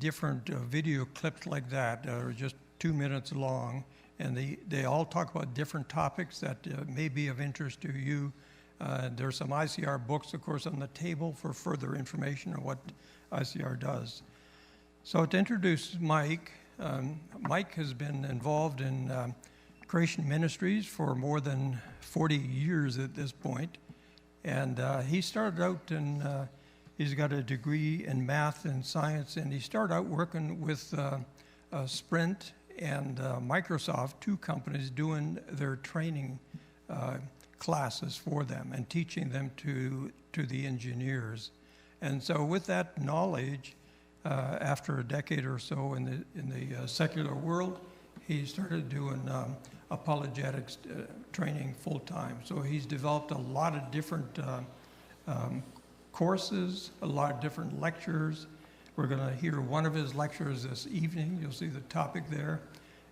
different video clips like that that are just 2 minutes long, and they all talk about different topics that may be of interest to you. There's some ICR books, of course, on the table for further information on what ICR does. So to introduce Mike, Mike has been involved in creation ministries for more than 40 years at this point. And he started out he's got a degree in math and science, and he started out working with Sprint and Microsoft, two companies, doing their training classes for them and teaching them to the engineers. And so with that knowledge, after a decade or so in the secular world, he started doing apologetics training full time. So he's developed a lot of different courses, a lot of different lectures. We're going to hear one of his lectures this evening. You'll see the topic there.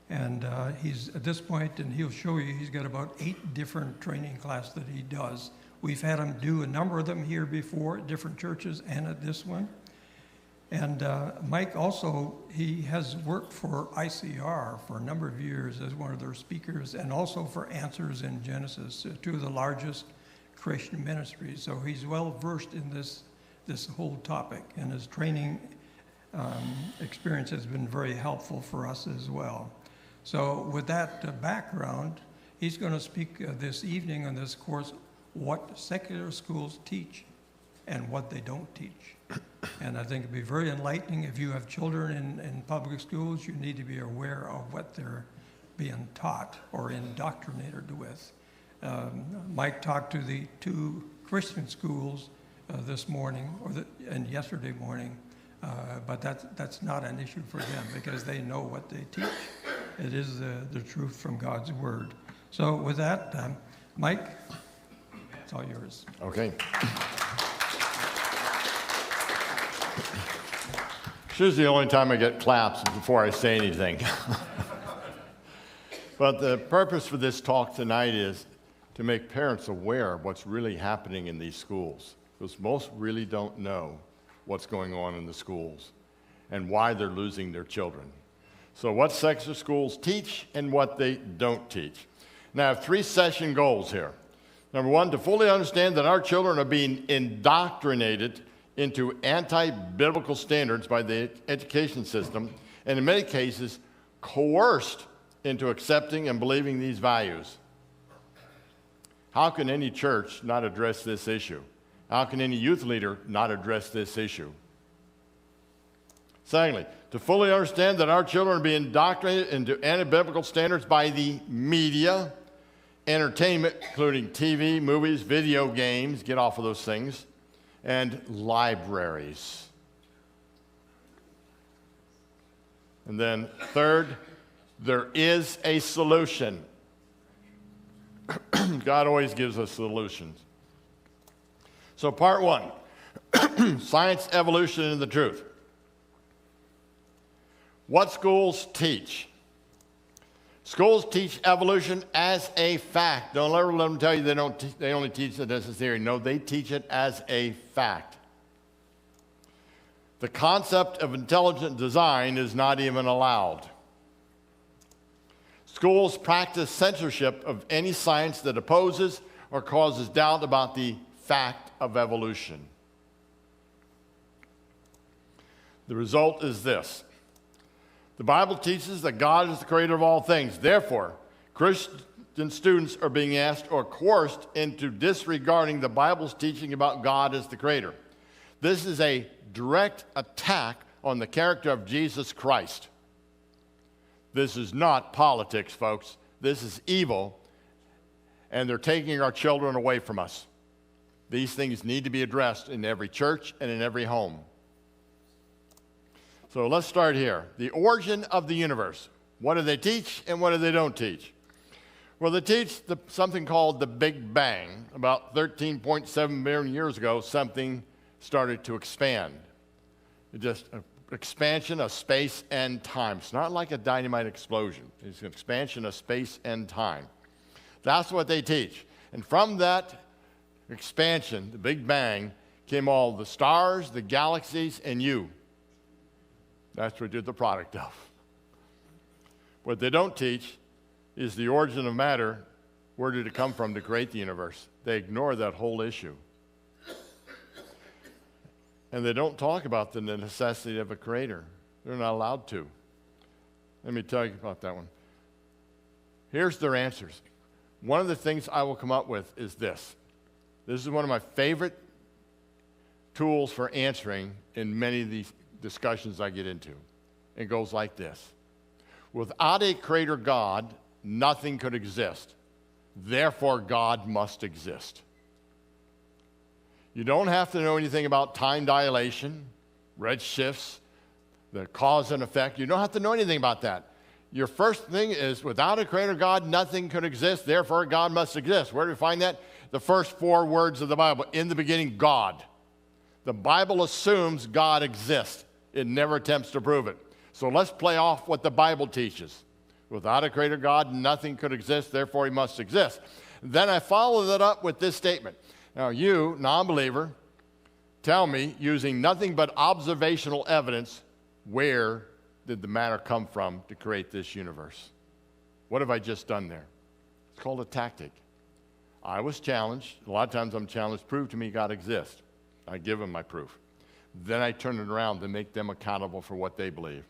And he's at this point, and he'll show you, he's got about 8 different training classes that he does. We've had him do a number of them here before at different churches and at this one. And Mike also, he has worked for ICR for a number of years as one of their speakers, and also for Answers in Genesis, two of the largest creation ministries. So he's well versed in this whole topic, and his training experience has been very helpful for us as well. So with that background, he's going to speak this evening on this course, What Secular Schools Teach and What They Don't Teach. And I think it'd be very enlightening. If you have children in public schools, you need to be aware of what they're being taught or indoctrinated with. Mike talked to the 2 Christian schools this morning and yesterday morning, but that's not an issue for them because they know what they teach. It is the truth from God's Word. So with that, Mike, it's all yours. Okay. This is the only time I get claps before I say anything. But the purpose for this talk tonight is to make parents aware of what's really happening in these schools, because most really don't know what's going on in the schools and why they're losing their children. So what secular schools teach and what they don't teach. Now, I have 3 session goals here. Number 1, to fully understand that our children are being indoctrinated into anti-biblical standards by the education system, and in many cases, coerced into accepting and believing these values. How can any church not address this issue? How can any youth leader not address this issue? Secondly, to fully understand that our children are being indoctrinated into anti-biblical standards by the media, entertainment, including TV, movies, video games, get off of those things, and libraries. And then third, there is a solution. God always gives us solutions. So part 1, science, evolution, and the truth. What schools teach? Schools teach evolution as a fact. Don't ever let them tell you they only teach it as a theory. No, they teach it as a fact. The concept of intelligent design is not even allowed. Schools practice censorship of any science that opposes or causes doubt about the fact of evolution. The result is this. The Bible teaches that God is the creator of all things. Therefore, Christian students are being asked or coerced into disregarding the Bible's teaching about God as the creator. This is a direct attack on the character of Jesus Christ. This is not politics, folks. This is evil, and they're taking our children away from us. These things need to be addressed in every church and in every home. So let's start here. The origin of the universe. What do they teach and what do they don't teach? Well, they teach something called the Big Bang. About 13.7 million years ago, something started to expand. Just an expansion of space and time. It's not like a dynamite explosion. It's an expansion of space and time. That's what they teach. And from that expansion, the Big Bang, came all the stars, the galaxies, and you. That's what you're the product of. What they don't teach is the origin of matter. Where did it come from to create the universe? They ignore that whole issue. And they don't talk about the necessity of a creator. They're not allowed to. Let me tell you about that one. Here's their answers. One of the things I will come up with is this. This is one of my favorite tools for answering in many of these discussions I get into. It goes like this. Without a creator God, nothing could exist. Therefore, God must exist. You don't have to know anything about time dilation, redshifts, the cause and effect. You don't have to know anything about that. Your first thing is, without a creator God, nothing could exist. Therefore, God must exist. Where do we find that? The first 4 words of the Bible. In the beginning, God. The Bible assumes God exists. It never attempts to prove it. So let's play off what the Bible teaches. Without a creator God, nothing could exist. Therefore, he must exist. Then I follow that up with this statement. Now, you, non-believer, tell me, using nothing but observational evidence, where did the matter come from to create this universe? What have I just done there? It's called a tactic. I was challenged. A lot of times I'm challenged, prove to me God exists. I give them my proof. Then I turn it around to make them accountable for what they believe.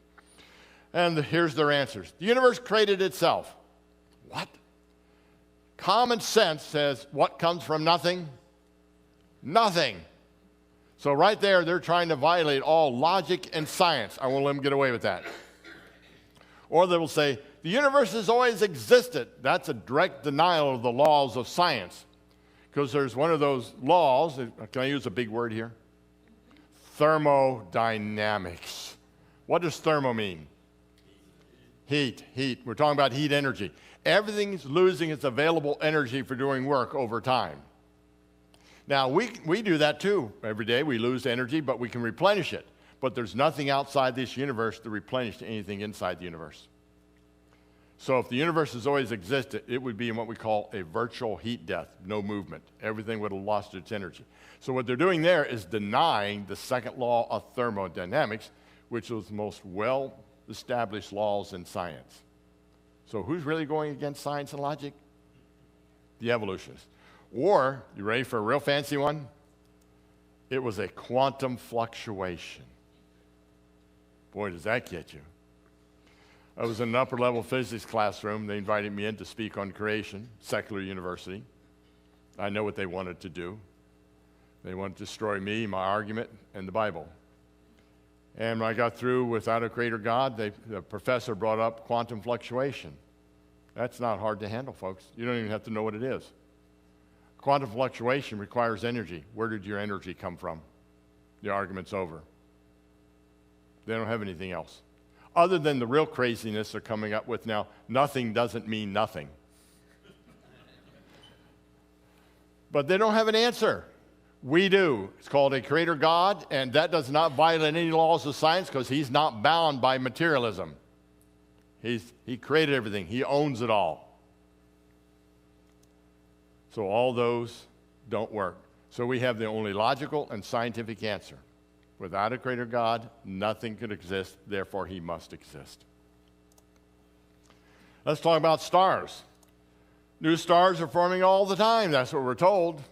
And here's their answers. The universe created itself. What? Common sense says what comes from nothing? Nothing. So right there, they're trying to violate all logic and science. I won't let them get away with that. Or they will say, the universe has always existed. That's a direct denial of the laws of science. Because there's one of those laws, can I use a big word here? Thermodynamics. What does thermo mean? Heat. We're talking about heat energy. Everything's losing its available energy for doing work over time. Now, we do that too. Every day we lose energy, but we can replenish it. But there's nothing outside this universe to replenish anything inside the universe. So if the universe has always existed, it would be in what we call a virtual heat death, no movement. Everything would have lost its energy. So what they're doing there is denying the second law of thermodynamics, which is the most well-established laws in science. So who's really going against science and logic? The evolutionists. Or, you ready for a real fancy one? It was a quantum fluctuation. Boy, does that get you. I was in an upper-level physics classroom. They invited me in to speak on creation, secular university. I know what they wanted to do. They wanted to destroy me, my argument, and the Bible. And when I got through without a creator God, the professor brought up quantum fluctuation. That's not hard to handle, folks. You don't even have to know what it is. Quantum fluctuation requires energy. Where did your energy come from? The argument's over. They don't have anything else. Other than the real craziness they're coming up with now, nothing doesn't mean nothing. But they don't have an answer. We do. It's called a creator God, and that does not violate any laws of science because he's not bound by materialism. He created everything. He owns it all. So all those don't work. So we have the only logical and scientific answer. Without a creator God, nothing could exist, therefore he must exist. Let's talk about stars. New stars are forming all the time, that's what we're told.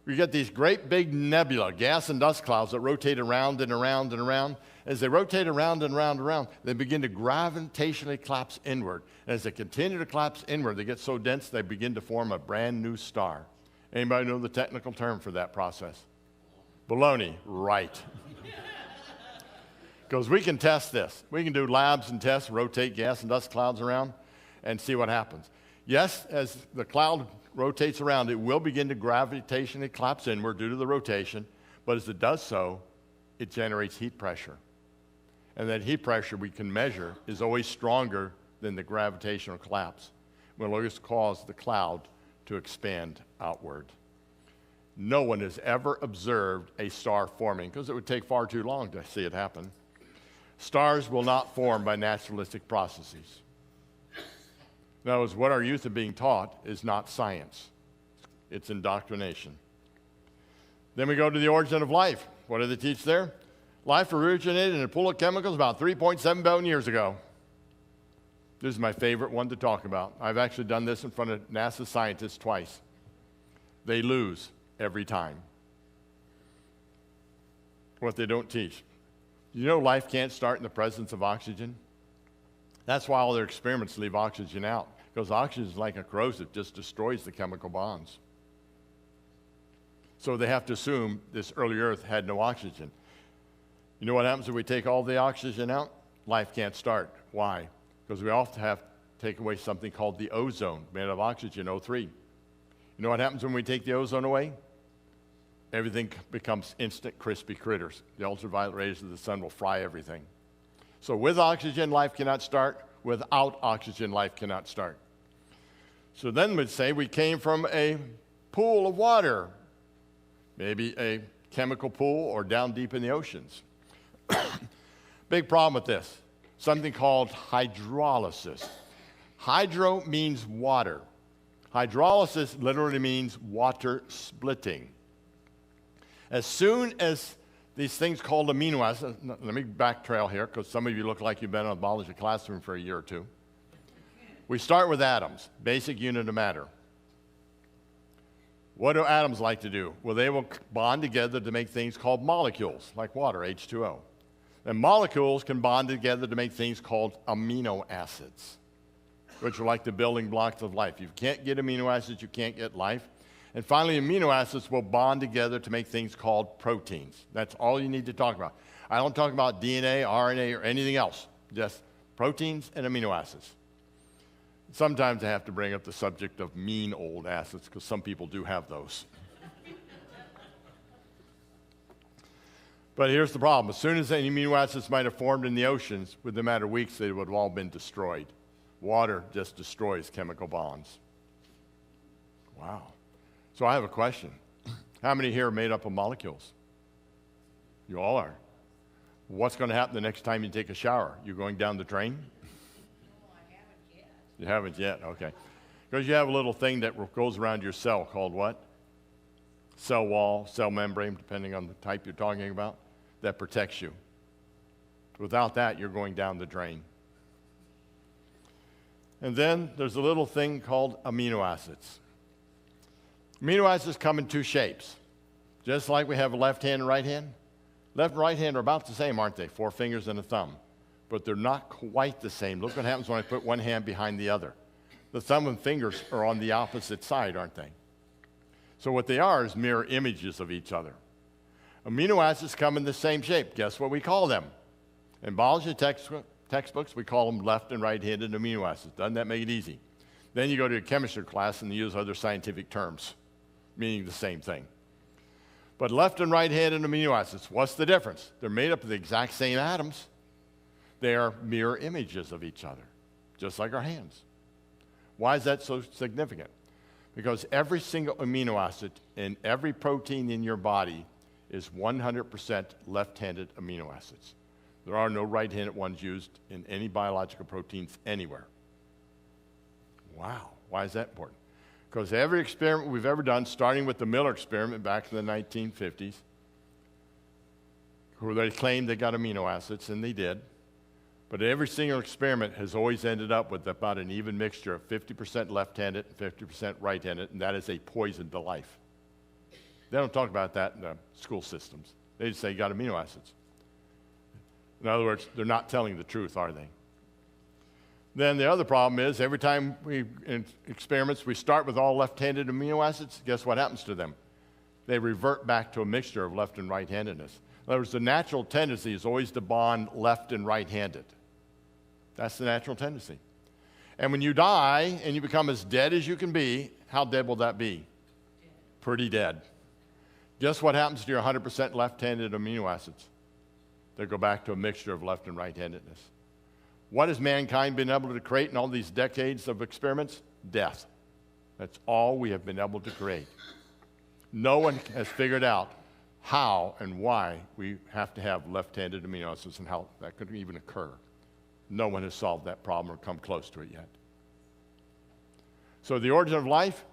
We get these great big nebula, gas and dust clouds that rotate around and around and around. As they rotate around and around and around, they begin to gravitationally collapse inward. And as they continue to collapse inward, they get so dense they begin to form a brand new star. Anybody know the technical term for that process? Baloney, right. Because we can test this. We can do labs and tests, rotate gas and dust clouds around, and see what happens. Yes, as the cloud rotates around, it will begin to gravitationally collapse inward due to the rotation, but as it does so, it generates heat pressure. And that heat pressure we can measure is always stronger than the gravitational collapse. Will always cause the cloud to expand outward. No one has ever observed a star forming, because it would take far too long to see it happen. Stars will not form by naturalistic processes. In other words, what our youth are being taught is not science. It's indoctrination. Then we go to the origin of life. What do they teach there? Life originated in a pool of chemicals about 3.7 billion years ago. This is my favorite one to talk about. I've actually done this in front of NASA scientists twice. They lose every time. What they don't teach. You know life can't start in the presence of oxygen? That's why all their experiments leave oxygen out, because oxygen is like a corrosive, just destroys the chemical bonds. So they have to assume this early Earth had no oxygen. You know what happens if we take all the oxygen out? Life can't start. Why? Because we often have to take away something called the ozone, made of oxygen, O3. You know what happens when we take the ozone away? Everything becomes instant crispy critters. The ultraviolet rays of the sun will fry everything. So with oxygen, life cannot start. Without oxygen, life cannot start. So then we'd say we came from a pool of water, maybe a chemical pool or down deep in the oceans. Big problem with this, something called hydrolysis. Hydro means water. Hydrolysis literally means water splitting. As soon as these things called amino acids, let me backtrail here because some of you look like you've been in a biology classroom for a year or two. We start with atoms, basic unit of matter. What do atoms like to do? Well, they will bond together to make things called molecules, like water, H2O. And molecules can bond together to make things called amino acids, which are like the building blocks of life. You can't get amino acids, you can't get life. And finally, amino acids will bond together to make things called proteins. That's all you need to talk about. I don't talk about DNA, RNA, or anything else, just proteins and amino acids. Sometimes I have to bring up the subject of mean old acids because some people do have those. But here's the problem. As soon as any amino acids might have formed in the oceans, within a matter of weeks, they would have all been destroyed. Water just destroys chemical bonds. Wow. So I have a question. How many here are made up of molecules? You all are. What's going to happen the next time you take a shower? You going down the drain? No, I haven't yet. You haven't yet, okay. Because you have a little thing that goes around your cell called what? Cell wall, cell membrane, depending on the type you're talking about, that protects you. Without that, you're going down the drain. And then there's a little thing called amino acids. Amino acids come in two shapes. Just like we have a left hand and right hand. Left and right hand are about the same, aren't they? 4 fingers and a thumb. But they're not quite the same. Look what happens when I put one hand behind the other. The thumb and fingers are on the opposite side, aren't they? So what they are is mirror images of each other. Amino acids come in the same shape. Guess what we call them? In biology textbooks, we call them left and right-handed amino acids. Doesn't that make it easy? Then you go to a chemistry class and you use other scientific terms, meaning the same thing. But left and right-handed amino acids, what's the difference? They're made up of the exact same atoms. They are mirror images of each other, just like our hands. Why is that so significant? Because every single amino acid in every protein in your body is 100% left-handed amino acids. There are no right-handed ones used in any biological proteins anywhere. Wow, why is that important? Because every experiment we've ever done, starting with the Miller experiment back in the 1950s, where they claimed they got amino acids, and they did, but every single experiment has always ended up with about an even mixture of 50% left-handed and 50% right-handed, and that is a poison to life. They don't talk about that in the school systems. They just say you got amino acids. In other words, they're not telling the truth, are they? Then the other problem is every time in experiments we start with all left-handed amino acids, guess what happens to them? They revert back to a mixture of left and right-handedness. In other words, the natural tendency is always to bond left and right-handed. That's the natural tendency. And when you die and you become as dead as you can be, how dead will that be? Dead. Pretty dead. Guess what happens to your 100% left-handed amino acids? They go back to a mixture of left and right-handedness. What has mankind been able to create in all these decades of experiments? Death. That's all we have been able to create. No one has figured out how and why we have to have left-handed amino acids and how that could even occur. No one has solved that problem or come close to it yet. So the origin of life,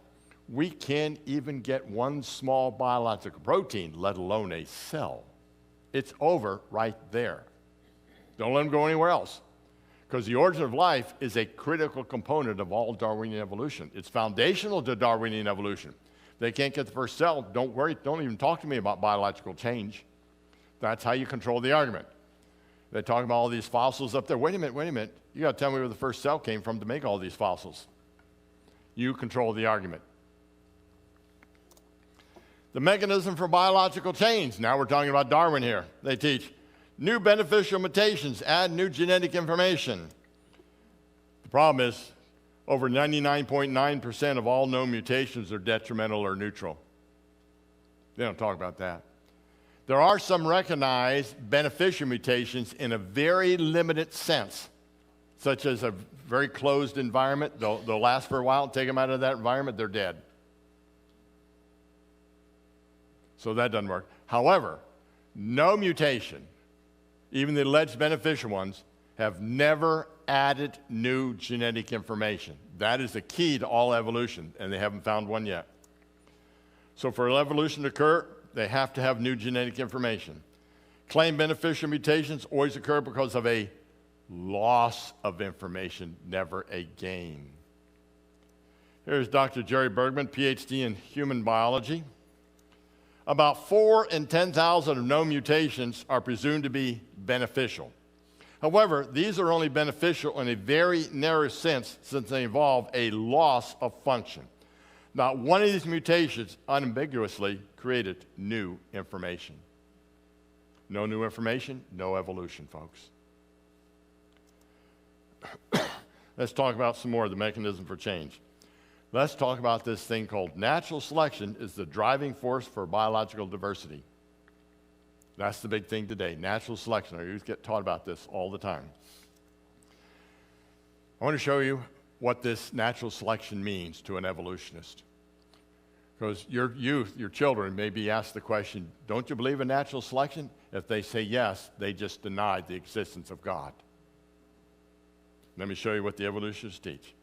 we can't even get one small biological protein, let alone a cell, It's over right there. Don't let them go anywhere else. Because the origin of life is a critical component of all Darwinian evolution. It's foundational to Darwinian evolution. They can't get the first cell. Don't worry. Don't even talk to me about biological change. That's how you control the argument. They talk about all these fossils up there. Wait a minute. You got to tell me where the first cell came from to make all these fossils. You control the argument. The mechanism for biological change. Now we're talking about Darwin here. They teach new beneficial mutations add new genetic information. The problem is over 99.9% of all known mutations are detrimental or neutral. They don't talk about that. There are some recognized beneficial mutations in a very limited sense, such as a very closed environment. They'll last for a while. Take them out of that environment, they're dead. So that doesn't work. However, no mutation, even the alleged beneficial ones, have never added new genetic information. That is the key to all evolution, and they haven't found one yet. So for evolution to occur, they have to have new genetic information. Claimed beneficial mutations always occur because of a loss of information, never a gain. Here's Dr. Jerry Bergman, PhD in human biology. About 4 in 10,000 of known mutations are presumed to be beneficial. However, these are only beneficial in a very narrow sense since they involve a loss of function. Not one of these mutations unambiguously created new information. No new information, no evolution, folks. Let's talk about some more of the mechanism for change. Let's talk about this thing called natural selection is the driving force for biological diversity. That's the big thing today, natural selection. Our youth get taught about this all the time. I want to show you what this natural selection means to an evolutionist. Because your youth, your children may be asked the question, don't you believe in natural selection? If they say yes, they just denied the existence of God. Let me show you what the evolutionists teach.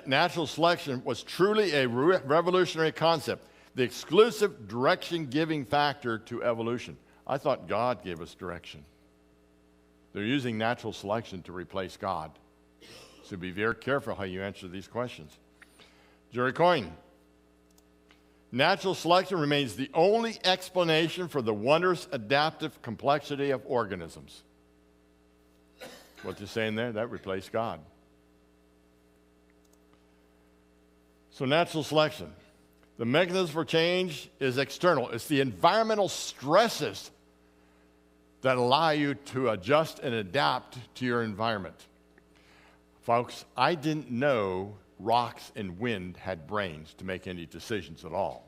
Natural selection, was truly a revolutionary concept, the exclusive direction-giving factor to evolution. I thought God gave us direction. They're using natural selection to replace God. So be very careful how you answer these questions. Jerry Coyne. Natural selection remains the only explanation for the wondrous adaptive complexity of organisms. What they're saying there, that replaced God. So natural selection. The mechanism for change is external. It's the environmental stresses that allow you to adjust and adapt to your environment. Folks, I didn't know rocks and wind had brains to make any decisions at all.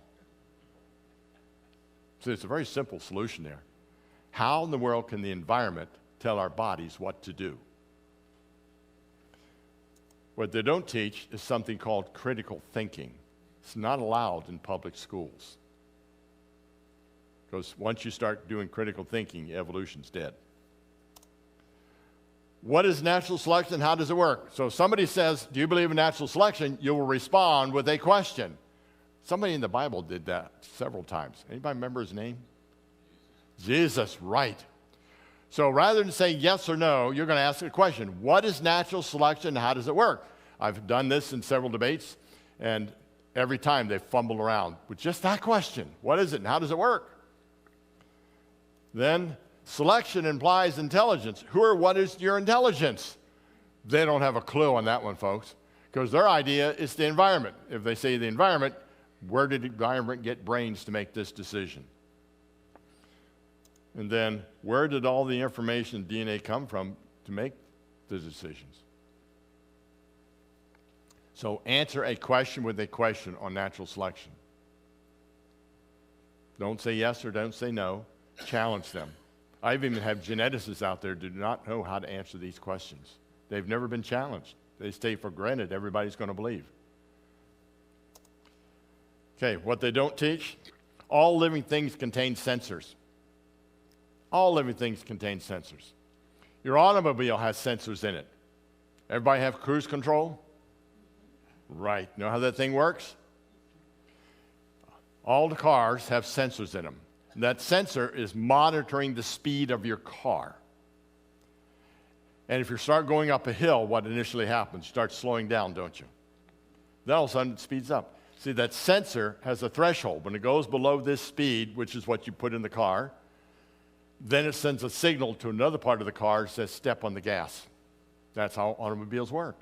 So it's a very simple solution there. How in the world can the environment tell our bodies what to do? What they don't teach is something called critical thinking. It's not allowed in public schools. Because once you start doing critical thinking, evolution's dead. What is natural selection? How does it work? So if somebody says, do you believe in natural selection? You will respond with a question. Somebody in the Bible did that several times. Anybody remember his name? Jesus, right. So rather than say yes or no, you're going to ask a question. What is natural selection? How does it work? I've done this in several debates, and every time they fumble around with just that question. What is it and how does it work? Then selection implies intelligence. What is your intelligence? They don't have a clue on that one, folks, because their idea is the environment. If they say the environment, where did the environment get brains to make this decision? And then where did all the information DNA come from to make the decisions? So answer a question with a question on natural selection. Don't say yes or don't say no. Challenge them. I even have geneticists out there who do not know how to answer these questions. They've never been challenged. They stay for granted everybody's going to believe. Okay, what they don't teach, all living things contain sensors. All living things contain sensors. Your automobile has sensors in it. Everybody have cruise control? Right. Know how that thing works? All the cars have sensors in them. That sensor is monitoring the speed of your car. And if you start going up a hill, what initially happens? You start slowing down, don't you? Then all of a sudden it speeds up. See, that sensor has a threshold. When it goes below this speed, which is what you put in the car, then it sends a signal to another part of the car that says step on the gas. That's how automobiles work.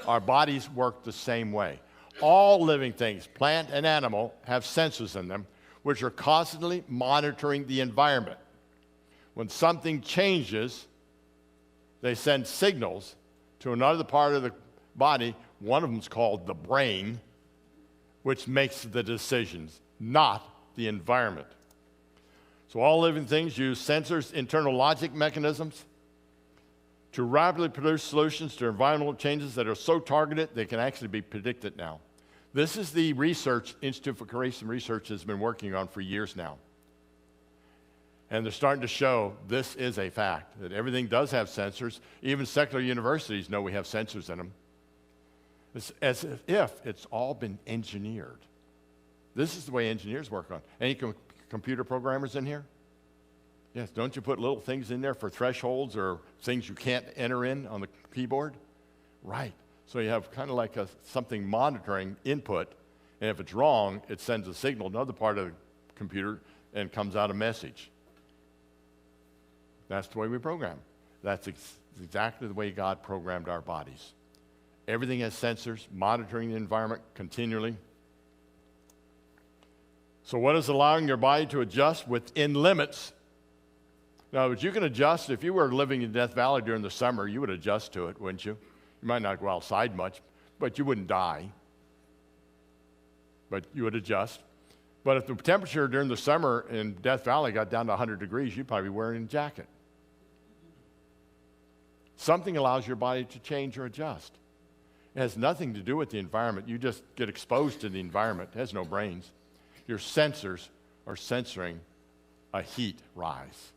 Our bodies work the same way. All living things, plant and animal, have sensors in them which are constantly monitoring the environment. When something changes, they send signals to another part of the body. One of them is called the brain, which makes the decisions, not the environment. So all living things use sensors, internal logic mechanisms, to rapidly produce solutions to environmental changes that are so targeted they can actually be predicted now. This is the research Institute for Creation Research has been working on for years now. And they're starting to show this is a fact, that everything does have sensors. Even secular universities know we have sensors in them. It's as if it's all been engineered. This is the way engineers work on. Any computer programmers in here? Yes, don't you put little things in there for thresholds or things you can't enter in on the keyboard? Right. So you have kind of like something monitoring input, and if it's wrong, it sends a signal to another part of the computer and comes out a message. That's the way we program. That's exactly the way God programmed our bodies. Everything has sensors, monitoring the environment continually. So what is allowing your body to adjust within limits? Now, you can adjust. If you were living in Death Valley during the summer, you would adjust to it, wouldn't you? You might not go outside much, but you wouldn't die. But you would adjust. But if the temperature during the summer in Death Valley got down to 100 degrees, you'd probably be wearing a jacket. Something allows your body to change or adjust. It has nothing to do with the environment. You just get exposed to the environment. It has no brains. Your sensors are censoring a heat rise.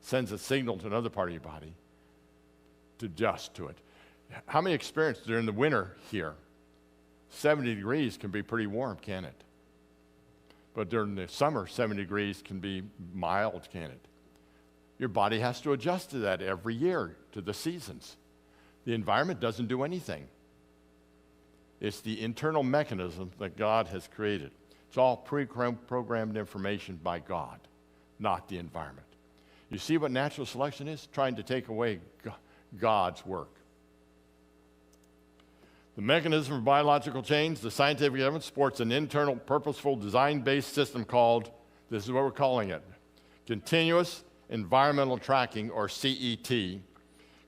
Sends a signal to another part of your body to adjust to it. How many experienced during the winter here? 70 degrees can be pretty warm, can't it? But during the summer, 70 degrees can be mild, can't it? Your body has to adjust to that every year, to the seasons. The environment doesn't do anything. It's the internal mechanism that God has created. It's all pre-programmed information by God, not the environment. You see what natural selection is? Trying to take away God's work. The mechanism of biological change, the scientific evidence supports an internal, purposeful, design-based system called, this is what we're calling it, Continuous Environmental Tracking, or CET,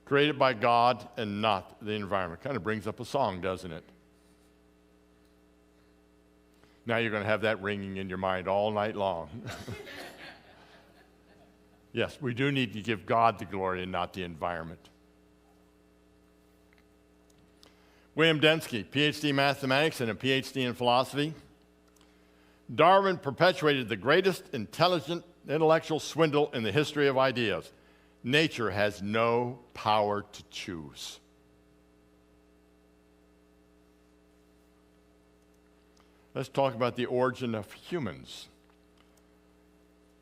created by God and not the environment. Kind of brings up a song, doesn't it? Now you're going to have that ringing in your mind all night long. Yes, we do need to give God the glory and not the environment. William Dembski, PhD in mathematics and a PhD in philosophy. Darwin perpetuated the greatest intellectual swindle in the history of ideas. Nature has no power to choose. Let's talk about the origin of humans.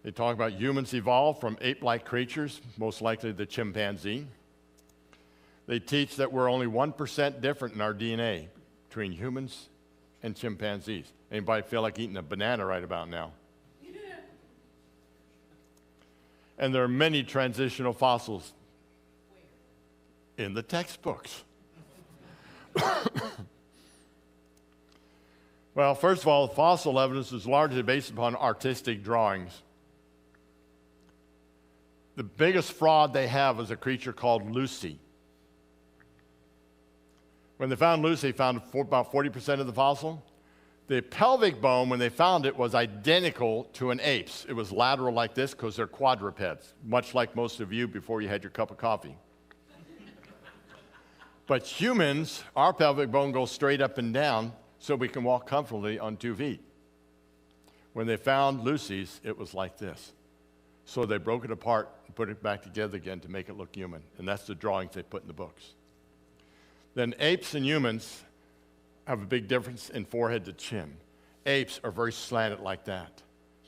They talk about humans evolved from ape-like creatures, most likely the chimpanzee. They teach that we're only 1% different in our DNA between humans and chimpanzees. Anybody feel like eating a banana right about now? And there are many transitional fossils in the textbooks. Well, first of all, fossil evidence is largely based upon artistic drawings. The biggest fraud they have is a creature called Lucy. When they found Lucy, they found about 40% of the fossil. The pelvic bone, when they found it, was identical to an ape's. It was lateral like this because they're quadrupeds, much like most of you before you had your cup of coffee. But humans, our pelvic bone goes straight up and down so we can walk comfortably on 2 feet. When they found Lucy's, it was like this. So they broke it apart and put it back together again to make it look human. And that's the drawings they put in the books. Then apes and humans have a big difference in forehead to chin. Apes are very slanted like that.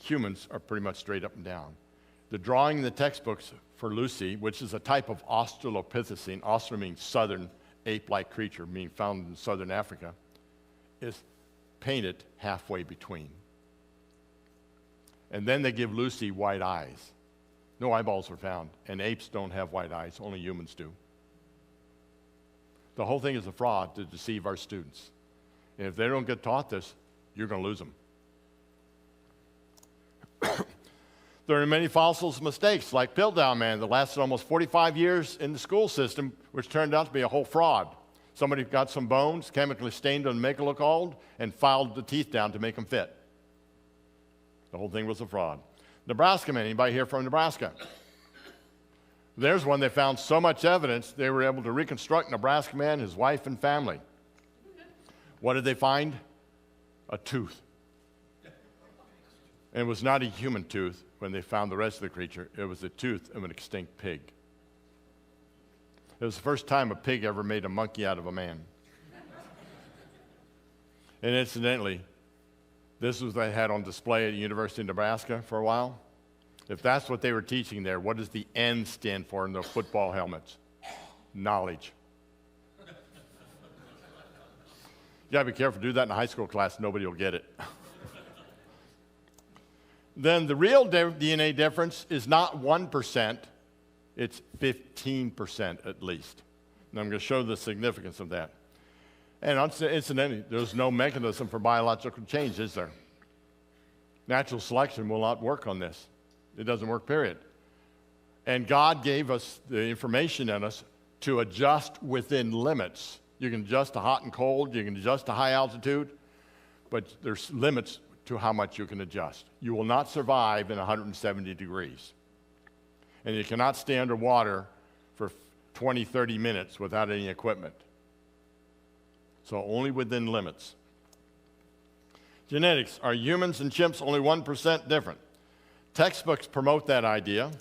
humans are pretty much straight up and down. The drawing in the textbooks for Lucy, which is a type of Australopithecine, Austral means southern ape-like creature, meaning found in southern Africa, is painted halfway between. And then they give Lucy white eyes. No eyeballs were found, and apes don't have white eyes, only humans do. The whole thing is a fraud to deceive our students. And if they don't get taught this, you're going to lose them. There are many fossils mistakes, like Piltdown Man, that lasted almost 45 years in the school system, which turned out to be a whole fraud. Somebody got some bones, chemically stained them to make it look old, and filed the teeth down to make them fit. The whole thing was a fraud. Nebraska Man, anybody here from Nebraska? There's one they found so much evidence, they were able to reconstruct Nebraska Man, his wife, and family. What did they find? A tooth. And it was not a human tooth when they found the rest of the creature. It was the tooth of an extinct pig. It was the first time a pig ever made a monkey out of a man. And incidentally, this was what they had on display at the University of Nebraska for a while. If that's what they were teaching there, what does the N stand for in the football helmets? Knowledge. You gotta be careful to do that in a high school class, nobody will get it. Then the real DNA difference is not 1%, it's 15% at least. And I'm going to show the significance of that. And incidentally, there's no mechanism for biological change, is there? Natural selection will not work on this. It doesn't work, period. And God gave us the information in us to adjust within limits. You can adjust to hot and cold, you can adjust to high altitude, but there's limits to how much you can adjust. You will not survive in 170 degrees. And you cannot stay underwater for 20, 30 minutes without any equipment. So only within limits. Genetics. Are humans and chimps only 1% different? Textbooks promote that idea.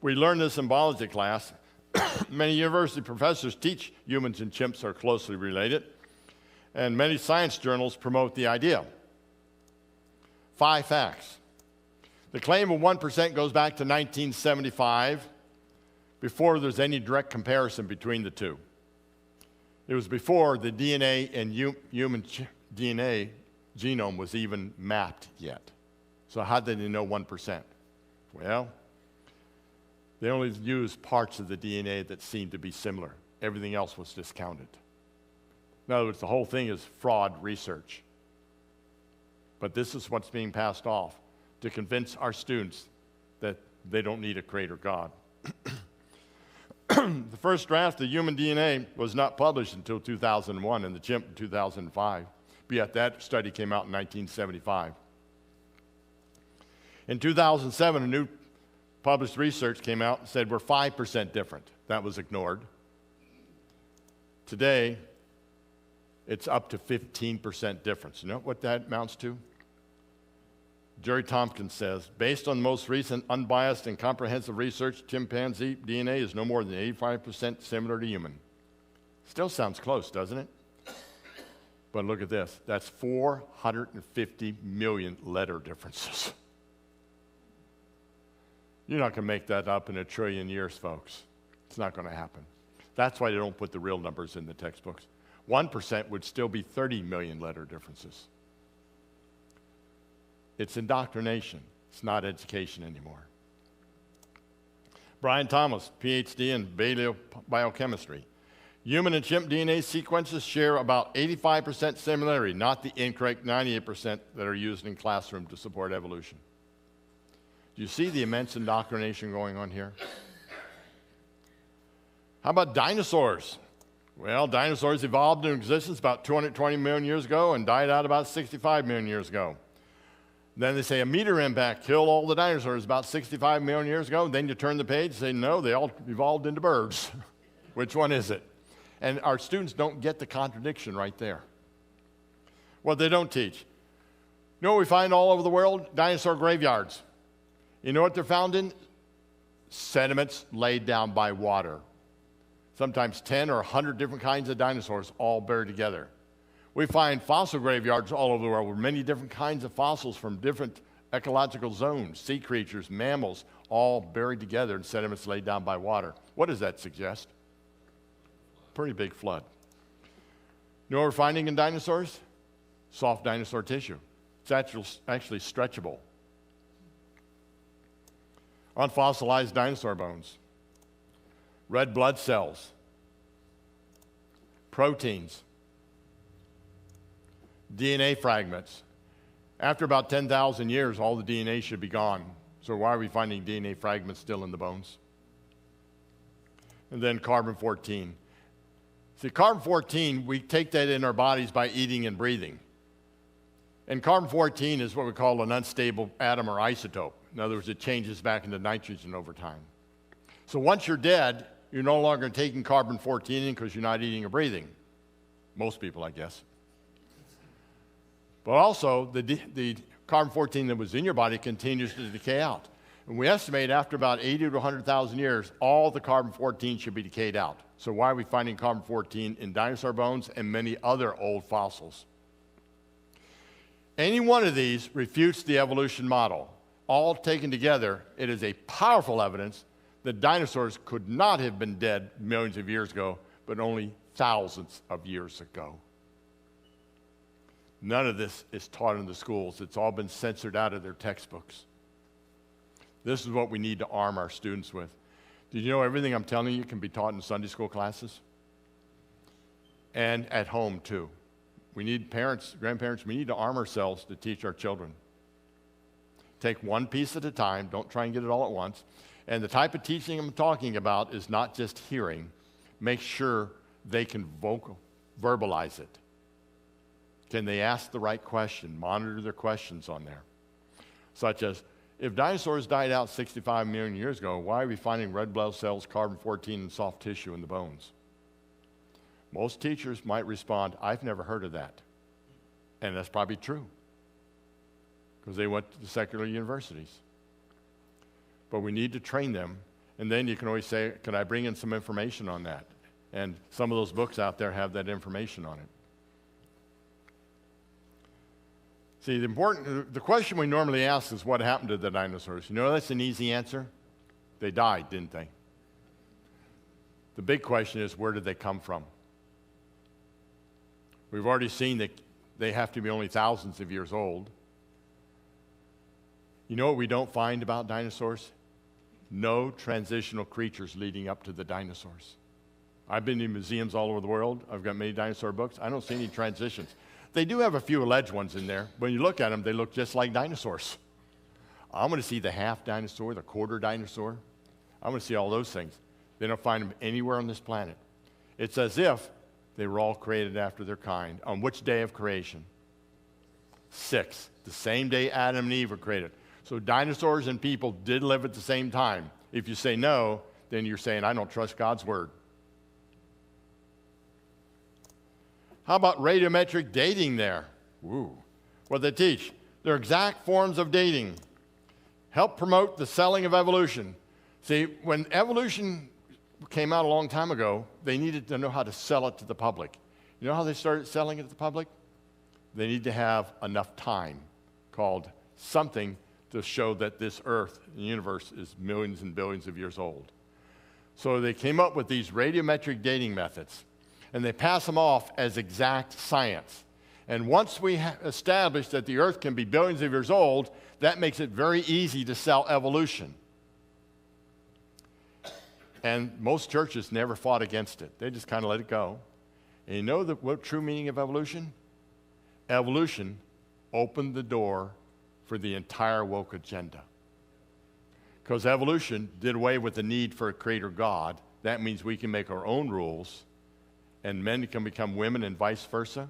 We learned this in biology class. Many university professors teach humans and chimps are closely related, and many science journals promote the idea. 5 facts. The claim of 1% goes back to 1975, before there's any direct comparison between the two. It was before the DNA and human DNA genome was even mapped yet. So how did they know 1%? Well, they only used parts of the DNA that seemed to be similar. Everything else was discounted. In other words, the whole thing is fraud research. But this is what's being passed off to convince our students that they don't need a creator God. The first draft of human DNA was not published until 2001 and the chimp in 2005. But yet that study came out in 1975. In 2007, a new published research came out and said we're 5% different. That was ignored. Today, it's up to 15% difference. You know what that amounts to? Jerry Tompkins says, based on the most recent unbiased and comprehensive research, chimpanzee DNA is no more than 85% similar to human. Still sounds close, doesn't it? But look at this. That's 450 million letter differences. You're not going to make that up in a trillion years, folks. It's not going to happen. That's why they don't put the real numbers in the textbooks. 1% would still be 30 million letter differences. It's indoctrination. It's not education anymore. Brian Thomas, PhD in biochemistry. Human and chimp DNA sequences share about 85% similarity, not the incorrect 98% that are used in classroom to support evolution. Do you see the immense indoctrination going on here? How about dinosaurs? Well, dinosaurs evolved into existence about 220 million years ago and died out about 65 million years ago. Then they say a meteor impact killed all the dinosaurs about 65 million years ago. Then you turn the page and say, no, they all evolved into birds. Which one is it? And our students don't get the contradiction right there. What they don't teach. You know what we find all over the world? Dinosaur graveyards. You know what they're found in? Sediments laid down by water. Sometimes 10 or 100 different kinds of dinosaurs all buried together. We find fossil graveyards all over the world with many different kinds of fossils from different ecological zones, sea creatures, mammals, all buried together and sediments laid down by water. What does that suggest? Pretty big flood. You know what we're finding in dinosaurs? Soft dinosaur tissue. It's actually stretchable. Unfossilized dinosaur bones, red blood cells, proteins, DNA fragments. After about 10,000 years, all the DNA should be gone. So why are we finding DNA fragments still in the bones? And then carbon-14. See, carbon-14, we take that in our bodies by eating and breathing. And carbon-14 is what we call an unstable atom or isotope. In other words, it changes back into nitrogen over time. So once you're dead, you're no longer taking carbon-14 in because you're not eating or breathing. Most people, I guess. But also, the carbon-14 that was in your body continues to decay out. And we estimate after about 80 to 100,000 years, all the carbon-14 should be decayed out. So why are we finding carbon-14 in dinosaur bones and many other old fossils? Any one of these refutes the evolution model. All taken together, it is a powerful evidence that dinosaurs could not have been dead millions of years ago, but only thousands of years ago. None of this is taught in the schools. It's all been censored out of their textbooks. This is what we need to arm our students with. Did you know everything I'm telling you can be taught in Sunday school classes? And at home, too. We need parents, grandparents, we need to arm ourselves to teach our children. Take one piece at a time. Don't try and get it all at once. And the type of teaching I'm talking about is not just hearing. Make sure they can verbalize it. Can they ask the right question? Monitor their questions on there. Such as, if dinosaurs died out 65 million years ago, why are we finding red blood cells, carbon-14, and soft tissue in the bones? Most teachers might respond, I've never heard of that. And that's probably true, because they went to the secular universities. But we need to train them, and then you can always say, can I bring in some information on that? And some of those books out there have that information on it. See, the question we normally ask is, what happened to the dinosaurs? You know, that's an easy answer. They died, didn't they? The big question is, where did they come from? We've already seen that they have to be only thousands of years old. You know what we don't find about dinosaurs? No transitional creatures leading up to the dinosaurs. I've been in museums all over the world. I've got many dinosaur books. I don't see any transitions. They do have a few alleged ones in there. When you look at them, they look just like dinosaurs. I'm going to see the half dinosaur, the quarter dinosaur. I'm going to see all those things. They don't find them anywhere on this planet. It's as if they were all created after their kind. On which day of creation? 6, the same day Adam and Eve were created. So dinosaurs and people did live at the same time. If you say no, then you're saying, I don't trust God's word. How about radiometric dating there? Ooh. What they teach? They're exact forms of dating. Help promote the selling of evolution. See, when evolution came out a long time ago, they needed to know how to sell it to the public. You know how they started selling it to the public? They need to have enough time, called something to show that this earth, the universe, is millions and billions of years old. So they came up with these radiometric dating methods, and they pass them off as exact science. And once we establish that the earth can be billions of years old, that makes it very easy to sell evolution. And most churches never fought against it. They just kind of let it go. And you know what true meaning of evolution? Evolution opened the door for the entire woke agenda. Because evolution did away with the need for a creator God. That means we can make our own rules, and men can become women and vice versa.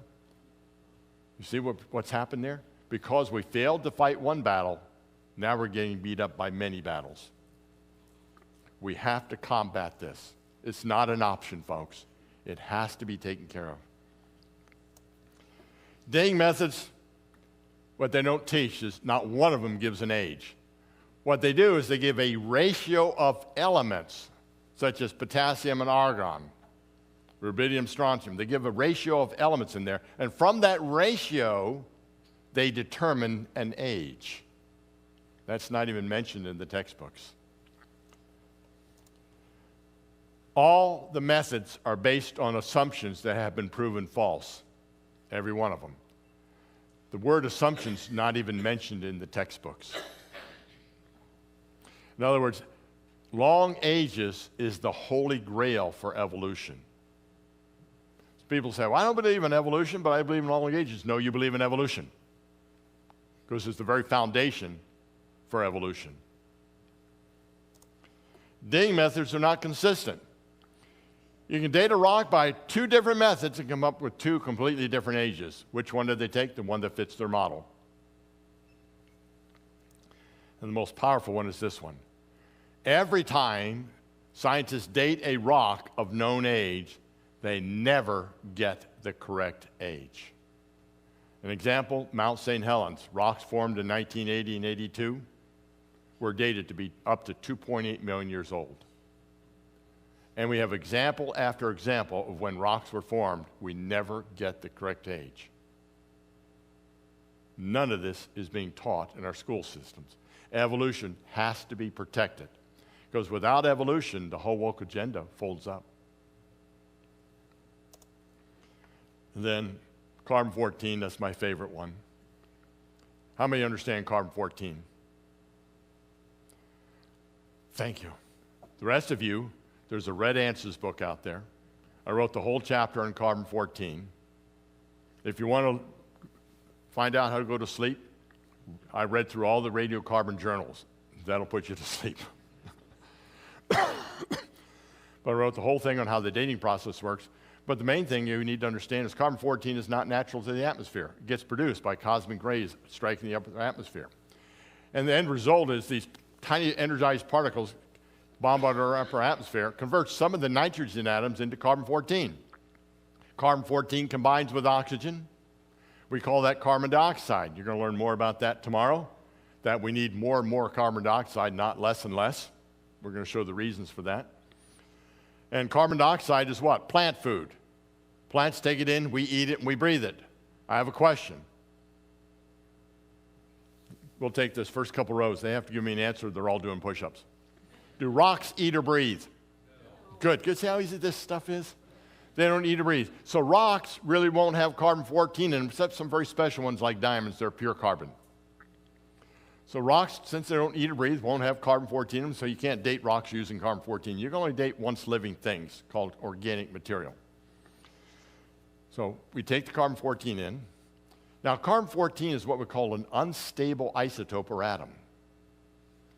You see what's happened there? Because we failed to fight one battle, now we're getting beat up by many battles. We have to combat this. It's not an option, folks. It has to be taken care of. Dating methods, what they don't teach is not one of them gives an age. What they do is they give a ratio of elements, such as potassium and argon, rubidium, strontium. They give a ratio of elements in there, and from that ratio, they determine an age. That's not even mentioned in the textbooks. All the methods are based on assumptions that have been proven false, every one of them. The word assumptions not even mentioned in the textbooks. In other words, long ages is the holy grail for evolution. People say, well, I don't believe in evolution, but I believe in long ages. No, you believe in evolution, because it's the very foundation for evolution. Dating methods are not consistent. You can date a rock by two different methods and come up with two completely different ages. Which one did they take? The one that fits their model. And the most powerful one is this one. Every time scientists date a rock of known age, they never get the correct age. An example, Mount St. Helens. Rocks formed in 1980 and 82 were dated to be up to 2.8 million years old. And we have example after example of when rocks were formed, we never get the correct age. None of this is being taught in our school systems. Evolution has to be protected, because without evolution, the whole woke agenda folds up. And then carbon-14, that's my favorite one. How many understand carbon-14? Thank you. The rest of you, there's a Red Answers book out there. I wrote the whole chapter on carbon-14. If you want to find out how to go to sleep, I read through all the radiocarbon journals. That'll put you to sleep. But I wrote the whole thing on how the dating process works. But the main thing you need to understand is carbon-14 is not natural to the atmosphere. It gets produced by cosmic rays striking the upper atmosphere. And the end result is these tiny energized particles bombard our upper atmosphere, converts some of the nitrogen atoms into carbon-14. Carbon-14 combines with oxygen. We call that carbon dioxide. You're going to learn more about that tomorrow, that we need more and more carbon dioxide, not less and less. We're going to show the reasons for that. And carbon dioxide is what? Plant food. Plants take it in, we eat it, and we breathe it. I have a question. We'll take this first couple rows. They have to give me an answer. They're all doing push-ups. Do rocks eat or breathe? Good. Good. See how easy this stuff is? They don't eat or breathe. So rocks really won't have carbon-14 in them, except some very special ones like diamonds. They're pure carbon. So rocks, since they don't eat or breathe, won't have carbon-14 in them, so you can't date rocks using carbon-14. You can only date once living things called organic material. So we take the carbon-14 in. Now, carbon-14 is what we call an unstable isotope or atom.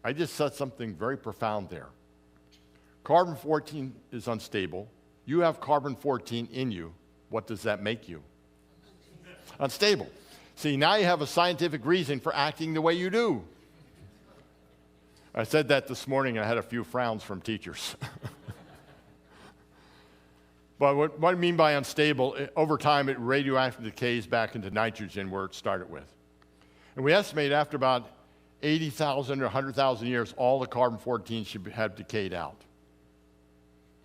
I just said something very profound there. Carbon-14 is unstable. You have carbon-14 in you. What does that make you? Unstable. See, now you have a scientific reason for acting the way you do. I said that this morning. I had a few frowns from teachers. But what I mean by unstable, over time it radioactively decays back into nitrogen where it started with. And we estimate after about 80,000 or 100,000 years, all the carbon-14 should have decayed out.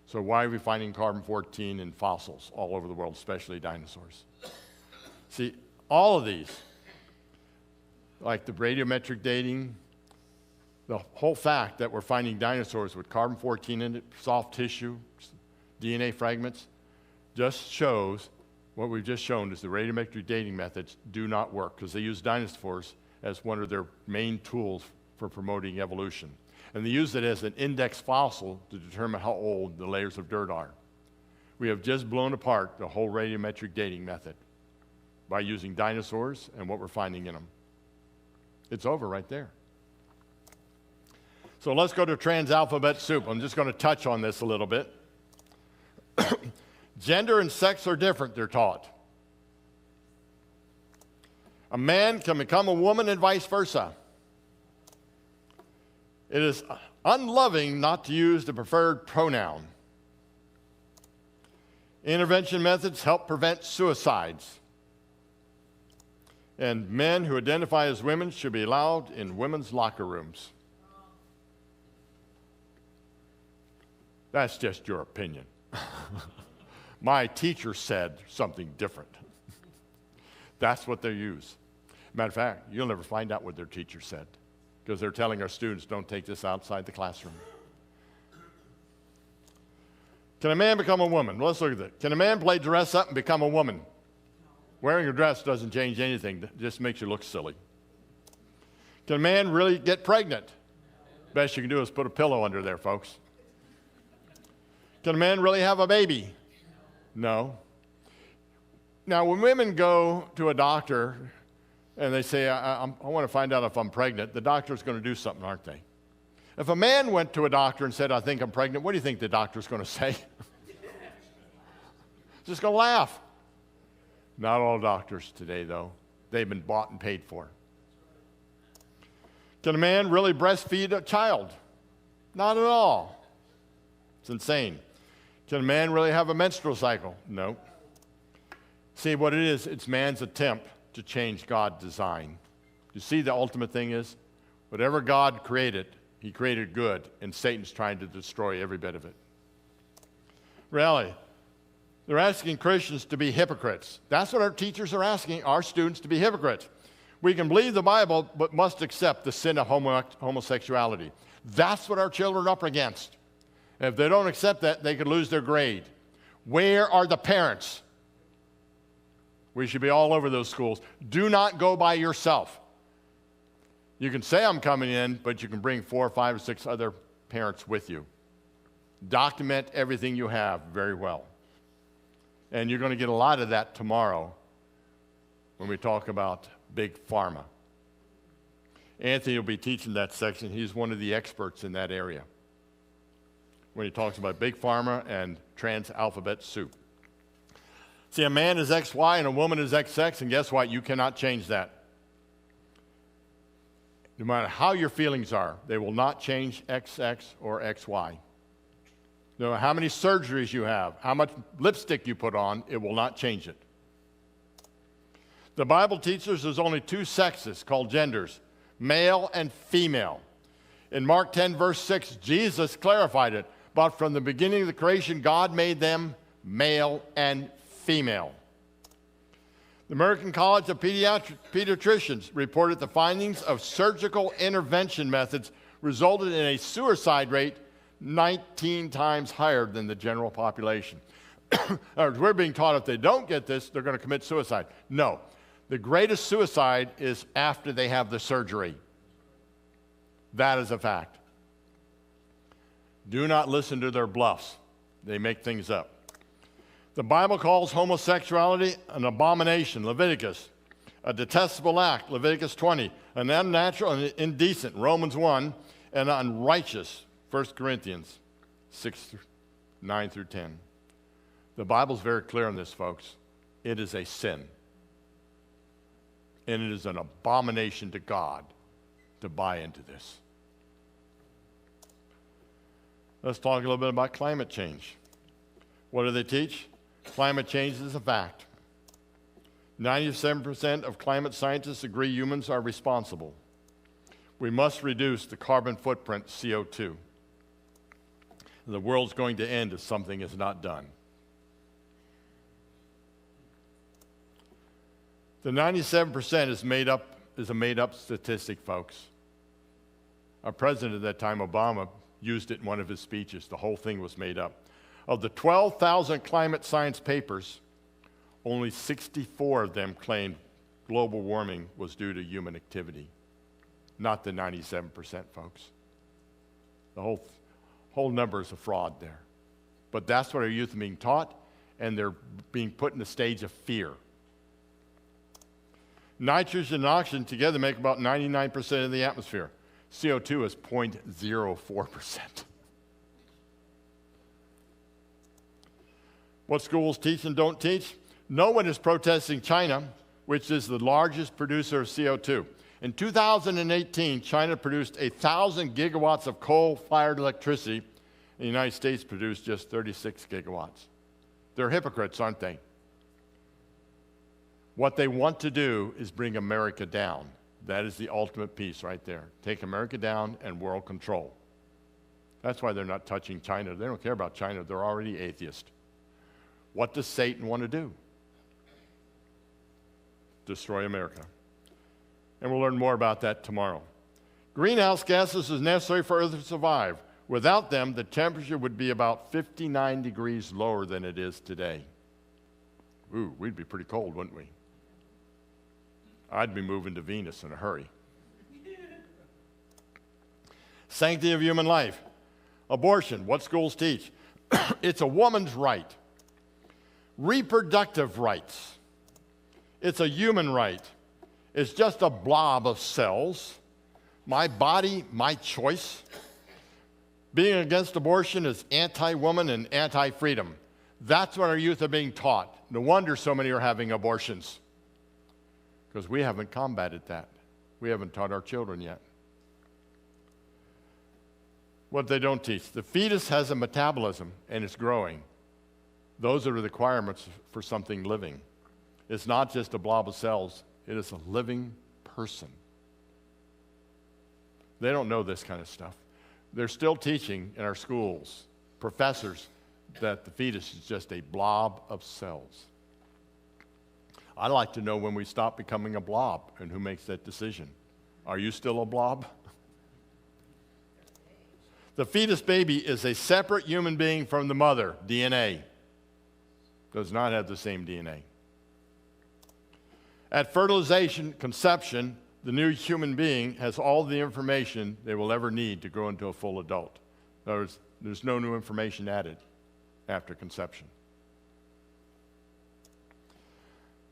So why are we finding carbon-14 in fossils all over the world, especially dinosaurs? See, all of these, like the radiometric dating, the whole fact that we're finding dinosaurs with carbon-14 in it, soft tissue, DNA fragments, just shows what we've just shown is the radiometric dating methods do not work, because they use dinosaurs as one of their main tools for promoting evolution. And they use it as an index fossil to determine how old the layers of dirt are. We have just blown apart the whole radiometric dating method by using dinosaurs and what we're finding in them. It's over right there. So let's go to trans-alphabet soup. I'm just going to touch on this a little bit. Gender and sex are different, they're taught. A man can become a woman and vice versa. It is unloving not to use the preferred pronoun. Intervention methods help prevent suicides. And men who identify as women should be allowed in women's locker rooms. That's just your opinion. My teacher said something different. That's what they use. Matter of fact, you'll never find out what their teacher said. because they're telling our students, don't take this outside the classroom. Can a man become a woman? Well, let's look at that. Can a man play dress up and become a woman? Wearing a dress doesn't change anything. It just makes you look silly. Can a man really get pregnant? Best you can do is put a pillow under there, folks. Can a man really have a baby? No. Now, when women go to a doctor and they say, I want to find out if I'm pregnant, the doctor's going to do something, aren't they? If a man went to a doctor and said, I think I'm pregnant, what do you think the doctor's going to say? Just going to laugh. Not all doctors today, though. They've been bought and paid for. Can a man really breastfeed a child? Not at all. It's insane. Can a man really have a menstrual cycle? No. See what it is? It's man's attempt to change God's design. You see, the ultimate thing is, whatever God created, he created good, and Satan's trying to destroy every bit of it. Really, they're asking Christians to be hypocrites. That's what our teachers are asking our students to be hypocrites. We can believe the Bible, but must accept the sin of homosexuality. That's what our children are up against. And if they don't accept that, they could lose their grade. Where are the parents? We should be all over those schools. Do not go by yourself. You can say I'm coming in, but you can bring 4 or 5 or 6 other parents with you. Document everything you have very well. And you're going to get a lot of that tomorrow when we talk about Big Pharma. Anthony will be teaching that section. He's one of the experts in that area when he talks about Big Pharma and trans-alphabet soup. See, a man is XY and a woman is XX, and guess what? You cannot change that. No matter how your feelings are, they will not change XX or XY. No matter how many surgeries you have, how much lipstick you put on, it will not change it. The Bible teaches there's only 2 sexes called genders, male and female. In Mark 10, verse 6, Jesus clarified it. But from the beginning of the creation, God made them male and female. The American College of Pediatricians reported the findings of surgical intervention methods resulted in a suicide rate 19 times higher than the general population. We're being taught if they don't get this, they're going to commit suicide. No. The greatest suicide is after they have the surgery. That is a fact. Do not listen to their bluffs. They make things up. The Bible calls homosexuality an abomination, Leviticus, a detestable act, Leviticus 20, an unnatural and indecent, Romans 1, and unrighteous, 1 Corinthians 9 through 10. The Bible's very clear on this, folks. It is a sin. And it is an abomination to God to buy into this. Let's talk a little bit about climate change. What do they teach? Climate change is a fact. 97% of climate scientists agree humans are responsible. We must reduce the carbon footprint, CO2. The world's going to end if something is not done. The 97% is a made-up statistic, folks. Our president at that time, Obama, used it in one of his speeches. The whole thing was made up. Of the 12,000 climate science papers, only 64 of them claimed global warming was due to human activity. Not the 97%, folks. The whole number is a fraud there. But that's what our youth are being taught, and they're being put in the stage of fear. Nitrogen and oxygen together make about 99% of the atmosphere. CO2 is 0.04%. What schools teach and don't teach? No one is protesting China, which is the largest producer of CO2. In 2018, China produced 1,000 gigawatts of coal-fired electricity. The United States produced just 36 gigawatts. They're hypocrites, aren't they? What they want to do is bring America down. That is the ultimate piece right there. Take America down and world control. That's why they're not touching China. They don't care about China. They're already atheist. What does Satan want to do? Destroy America. And we'll learn more about that tomorrow. Greenhouse gases is necessary for Earth to survive. Without them, the temperature would be about 59 degrees lower than it is today. Ooh, we'd be pretty cold, wouldn't we? I'd be moving to Venus in a hurry. Sanctity of human life. Abortion, what schools teach. It's a woman's right. Reproductive rights. It's a human right. It's just a blob of cells. My body, my choice. Being against abortion is anti-woman and anti-freedom. That's what our youth are being taught. No wonder so many are having abortions. Because we haven't combated that. We haven't taught our children yet. What they don't teach. The fetus has a metabolism and it's growing. Those are the requirements for something living. It's not just a blob of cells. It is a living person. They don't know this kind of stuff. They're still teaching in our schools, professors, that the fetus is just a blob of cells. I'd like to know when we stop becoming a blob and who makes that decision. Are you still a blob? The fetus baby is a separate human being from the mother, DNA. Does not have the same DNA. At fertilization, conception, the new human being has all the information they will ever need to grow into a full adult. In other words, there's no new information added after conception.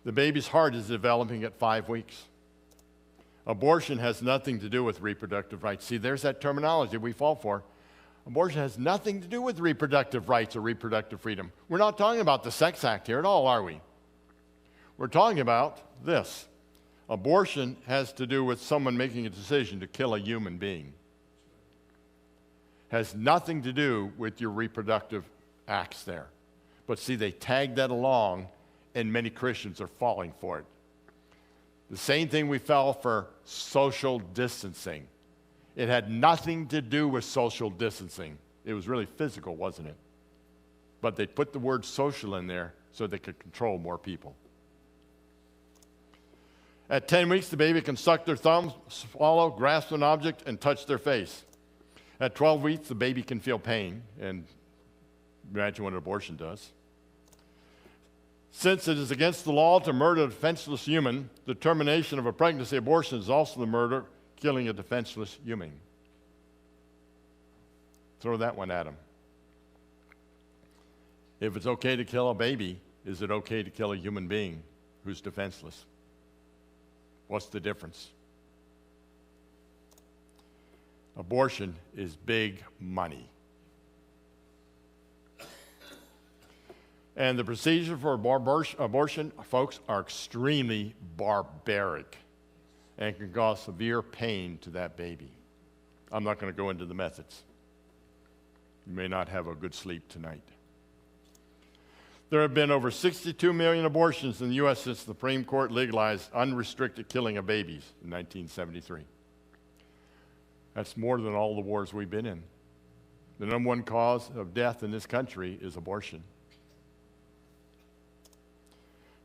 The baby's heart is developing at 5 weeks. Abortion has nothing to do with reproductive rights. See, there's that terminology we fall for. Abortion has nothing to do with reproductive rights or reproductive freedom. We're not talking about the Sex Act here at all, are we? We're talking about this. Abortion has to do with someone making a decision to kill a human being. Has nothing to do with your reproductive acts there. But see, they tag that along, and many Christians are falling for it. The same thing we fell for social distancing. It had nothing to do with social distancing. It was really physical, wasn't it? But they put the word social in there so they could control more people. At 10 weeks, the baby can suck their thumb, swallow, grasp an object, and touch their face. At 12 weeks, the baby can feel pain, and imagine what an abortion does. Since it is against the law to murder a defenseless human, the termination of a pregnancy abortion is also the murder, killing a defenseless human. Throw that one at him. If it's okay to kill a baby, is it okay to kill a human being who's defenseless? What's the difference? Abortion is big money. And the procedure for abortion, folks, are extremely barbaric and can cause severe pain to that baby. I'm not going to go into the methods. You may not have a good sleep tonight. There have been over 62 million abortions in the U.S. since the Supreme Court legalized unrestricted killing of babies in 1973. That's more than all the wars we've been in. The number one cause of death in this country is abortion.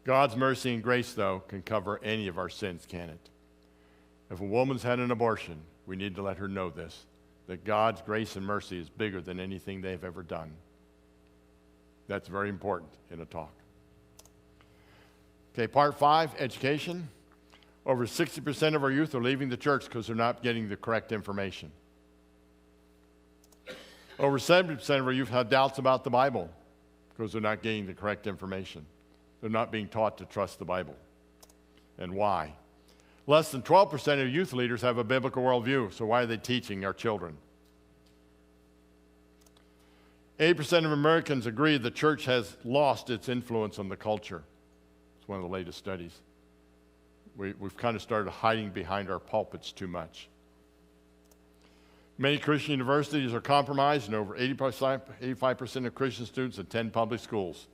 God's mercy and grace, though, can cover any of our sins, can it? If a woman's had an abortion, we need to let her know this, that God's grace and mercy is bigger than anything they've ever done. That's very important in a talk. Okay, part 5, education. Over 60% of our youth are leaving the church because they're not getting the correct information. Over 70% of our youth have doubts about the Bible because they're not getting the correct information. They're not being taught to trust the Bible. And why? Less than 12% of youth leaders have a biblical worldview, so why are they teaching our children? 8% of Americans agree the church has lost its influence on the culture. It's one of the latest studies. We've kind of started hiding behind our pulpits too much. Many Christian universities are compromised, and over 85% of Christian students attend public schools.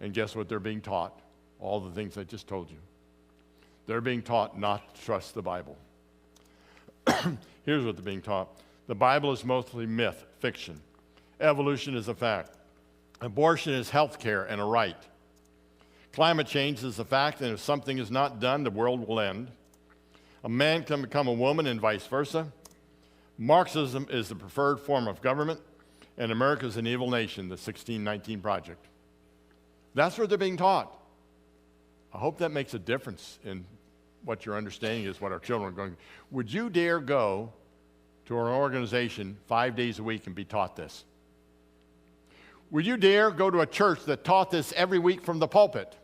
And guess what they're being taught? All the things I just told you. They're being taught not to trust the Bible. Here's what they're being taught. The Bible is mostly myth, fiction. Evolution is a fact. Abortion is health care and a right. Climate change is a fact, and if something is not done, the world will end. A man can become a woman and vice versa. Marxism is the preferred form of government, and America is an evil nation, the 1619 Project. That's what they're being taught. I hope that makes a difference in what your understanding is, what our children are going to. Would you dare go to an organization 5 days a week and be taught this? Would you dare go to a church that taught this every week from the pulpit?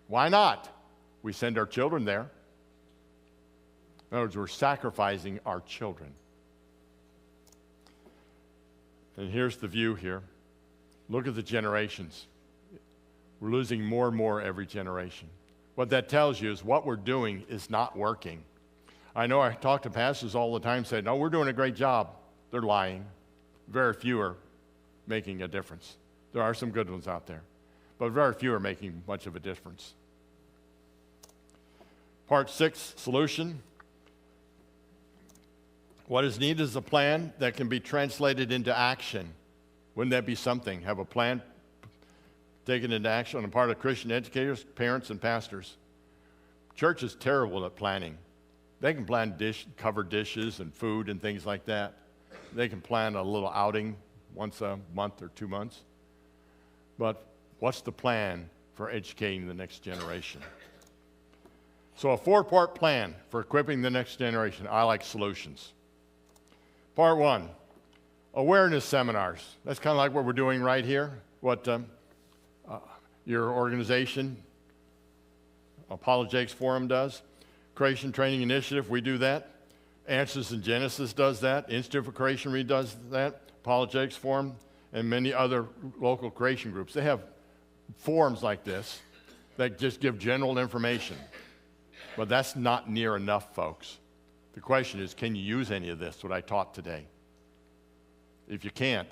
Why not? We send our children there. In other words, we're sacrificing our children. And here's the view here. Look at the generations. We're losing more and more every generation. What that tells you is what we're doing is not working. I know I talk to pastors all the time saying, no, we're doing a great job. They're lying. Very few are making a difference. There are some good ones out there, but very few are making much of a difference. Part 6, solution. What is needed is a plan that can be translated into action. Wouldn't that be something? Have a plan taken into action on the part of Christian educators, parents, and pastors. Church is terrible at planning. They can plan covered dishes and food and things like that. They can plan a little outing once a month or 2 months. But what's the plan for educating the next generation? So a 4-part plan for equipping the next generation. I like solutions. Part 1, awareness seminars. That's kind of like what we're doing right here. What your organization, Apologetics Forum, does. Creation Training Initiative, we do that. Answers in Genesis does that. Institute for Creation does that. Apologetics Forum, and many other local creation groups. They have forums like this that just give general information. But that's not near enough, folks. The question is, can you use any of this, what I taught today? If you can't,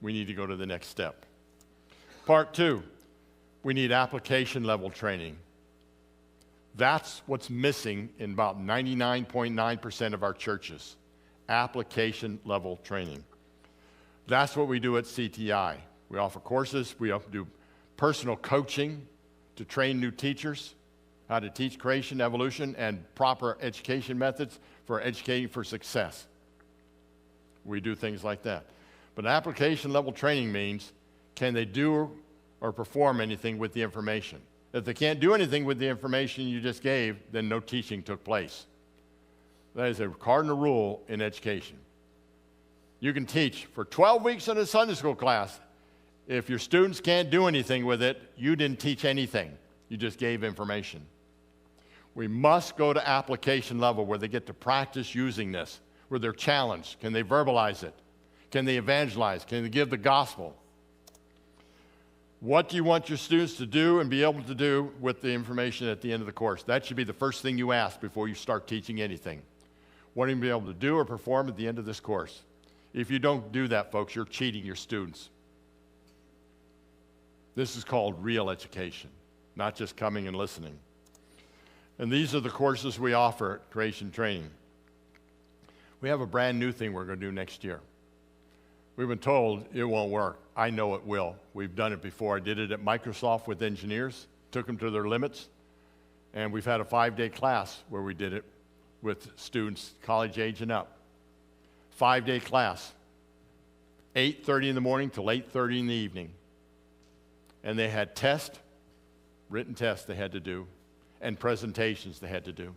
we need to go to the next step. Part 2, we need application level training. That's what's missing in about 99.9% of our churches, application level training. That's what we do at CTI. We offer courses, we do personal coaching to train new teachers, how to teach creation, evolution, and proper education methods for educating for success. We do things like that. But application level training means, can they do or perform anything with the information? If they can't do anything with the information you just gave, then no teaching took place. That is a cardinal rule in education. You can teach for 12 weeks in a Sunday school class. If your students can't do anything with it, you didn't teach anything. You just gave information. We must go to application level where they get to practice using this, where they're challenged. Can they verbalize it? Can they evangelize? Can they give the gospel? What do you want your students to do and be able to do with the information at the end of the course? That should be the first thing you ask before you start teaching anything. What are you going to be able to do or perform at the end of this course? If you don't do that, folks, you're cheating your students. This is called real education, not just coming and listening. And these are the courses we offer at Creation Training. We have a brand new thing we're going to do next year. We've been told it won't work. I know it will. We've done it before. I did it at Microsoft with engineers, took them to their limits, and we've had a 5-day class where we did it with students college age and up. 5-day class, 8:30 in the morning till 8:30 in the evening. And they had written tests they had to do, and presentations they had to do.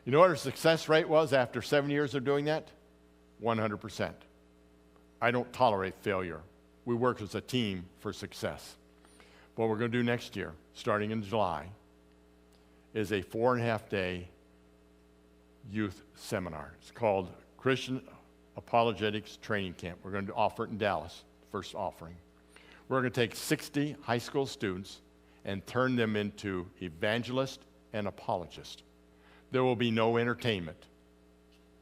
You know what our success rate was after 7 years of doing that? 100%. I don't tolerate failure. We work as a team for success. What we're going to do next year, starting in July, is a 4.5-day youth seminar. It's called Christian Apologetics Training Camp. We're going to offer it in Dallas, first offering. We're going to take 60 high school students and turn them into evangelists and apologists. There will be no entertainment.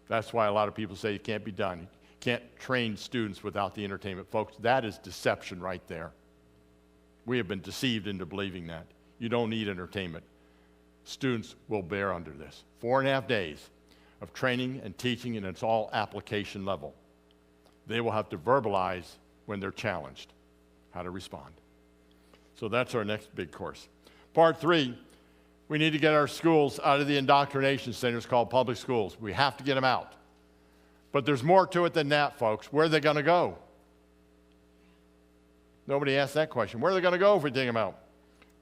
That's why a lot of people say it can't be done. You can't train students without the entertainment. Folks, that is deception right there. We have been deceived into believing that. You don't need entertainment. Students will bear under this. 4.5 days of training and teaching, and it's all application level. They will have to verbalize when they're challenged, how to respond. So that's our next big course. Part 3, We need to get our schools out of the indoctrination centers called public schools. We have to get them out. But there's more to it than that, folks. Where are they going to go? Nobody asked that question. Where are they going to go if we take them out?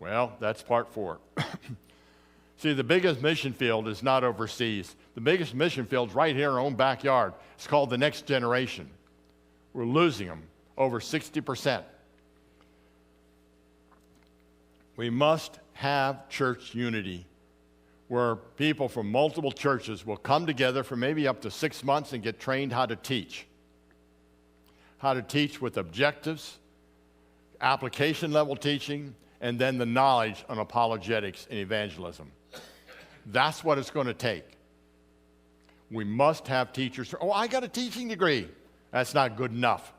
Well, that's part 4. See, the biggest mission field is not overseas. The biggest mission field is right here in our own backyard. It's called the next generation. We're losing them over 60%. We must have church unity where people from multiple churches will come together for maybe up to 6 months and get trained how to teach. How to teach with objectives, application level teaching, and then the knowledge on apologetics and evangelism. That's what it's going to take. We must have teachers. Oh, I got a teaching degree. That's not good enough.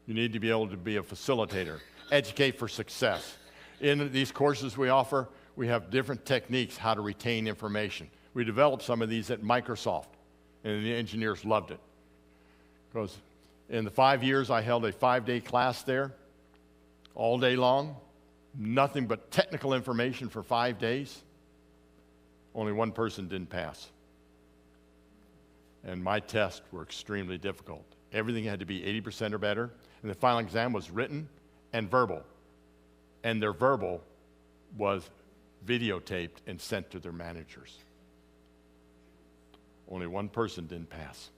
You need to be able to be a facilitator. Educate for success. In these courses we offer, we have different techniques how to retain information. We developed some of these at Microsoft, and the engineers loved it. Because in the 5 years I held a 5-day class there, all day long, nothing but technical information for 5 days. Only one person didn't pass. And my tests were extremely difficult. Everything had to be 80% or better, and the final exam was written and verbal. And their verbal was videotaped and sent to their managers. Only one person didn't pass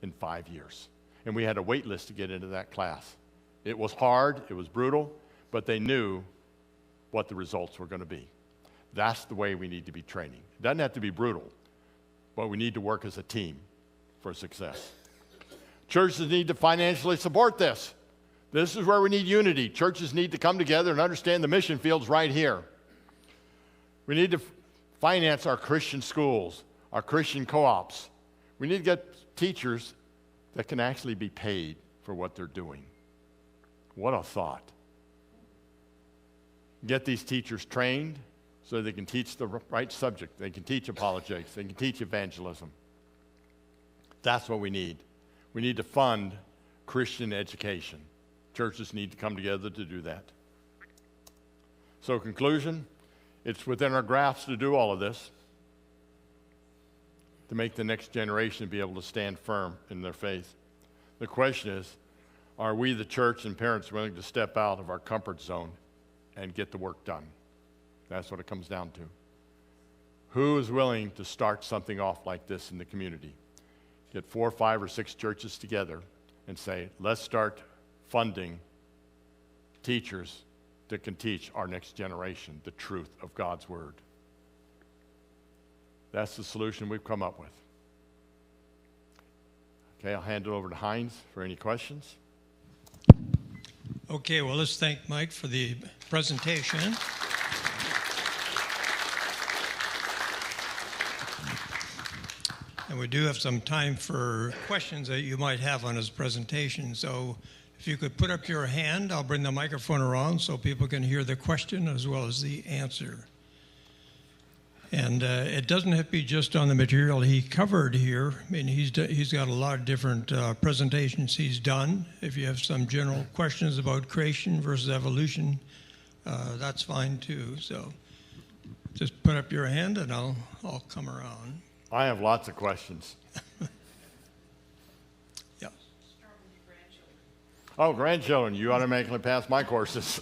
in 5 years. And we had a wait list to get into that class. It was hard, it was brutal, but they knew what the results were going to be. That's the way we need to be training. It doesn't have to be brutal, but we need to work as a team for success. Churches need to financially support this. This is where we need unity. Churches need to come together and understand the mission field's right here. We need to finance our Christian schools, our Christian co-ops. We need to get teachers that can actually be paid for what they're doing. What a thought. Get these teachers trained so they can teach the right subject. They can teach apologetics. They can teach evangelism. That's what we need. We need to fund Christian education. Churches need to come together to do that. So, conclusion, it's within our grasp to do all of this, to make the next generation be able to stand firm in their faith. The question is, are we, the church and parents, willing to step out of our comfort zone and get the work done? That's what it comes down to. Who is willing to start something off like this in the community? Get 4, 5, or 6 churches together and say, let's start funding teachers that can teach our next generation the truth of God's Word. That's the solution we've come up with. Okay, I'll hand it over to Heinz for any questions. Okay, well, let's thank Mike for the presentation. And we do have some time for questions that you might have on his presentation. So if you could put up your hand, I'll bring the microphone around so people can hear the question as well as the answer. And it doesn't have to be just on the material he covered here. I mean, he's got a lot of different presentations he's done. If you have some general questions about creation versus evolution, that's fine too. So just put up your hand and I'll come around. I have lots of questions. Yeah. Start with your grandchildren. Oh, grandchildren, you automatically pass my courses.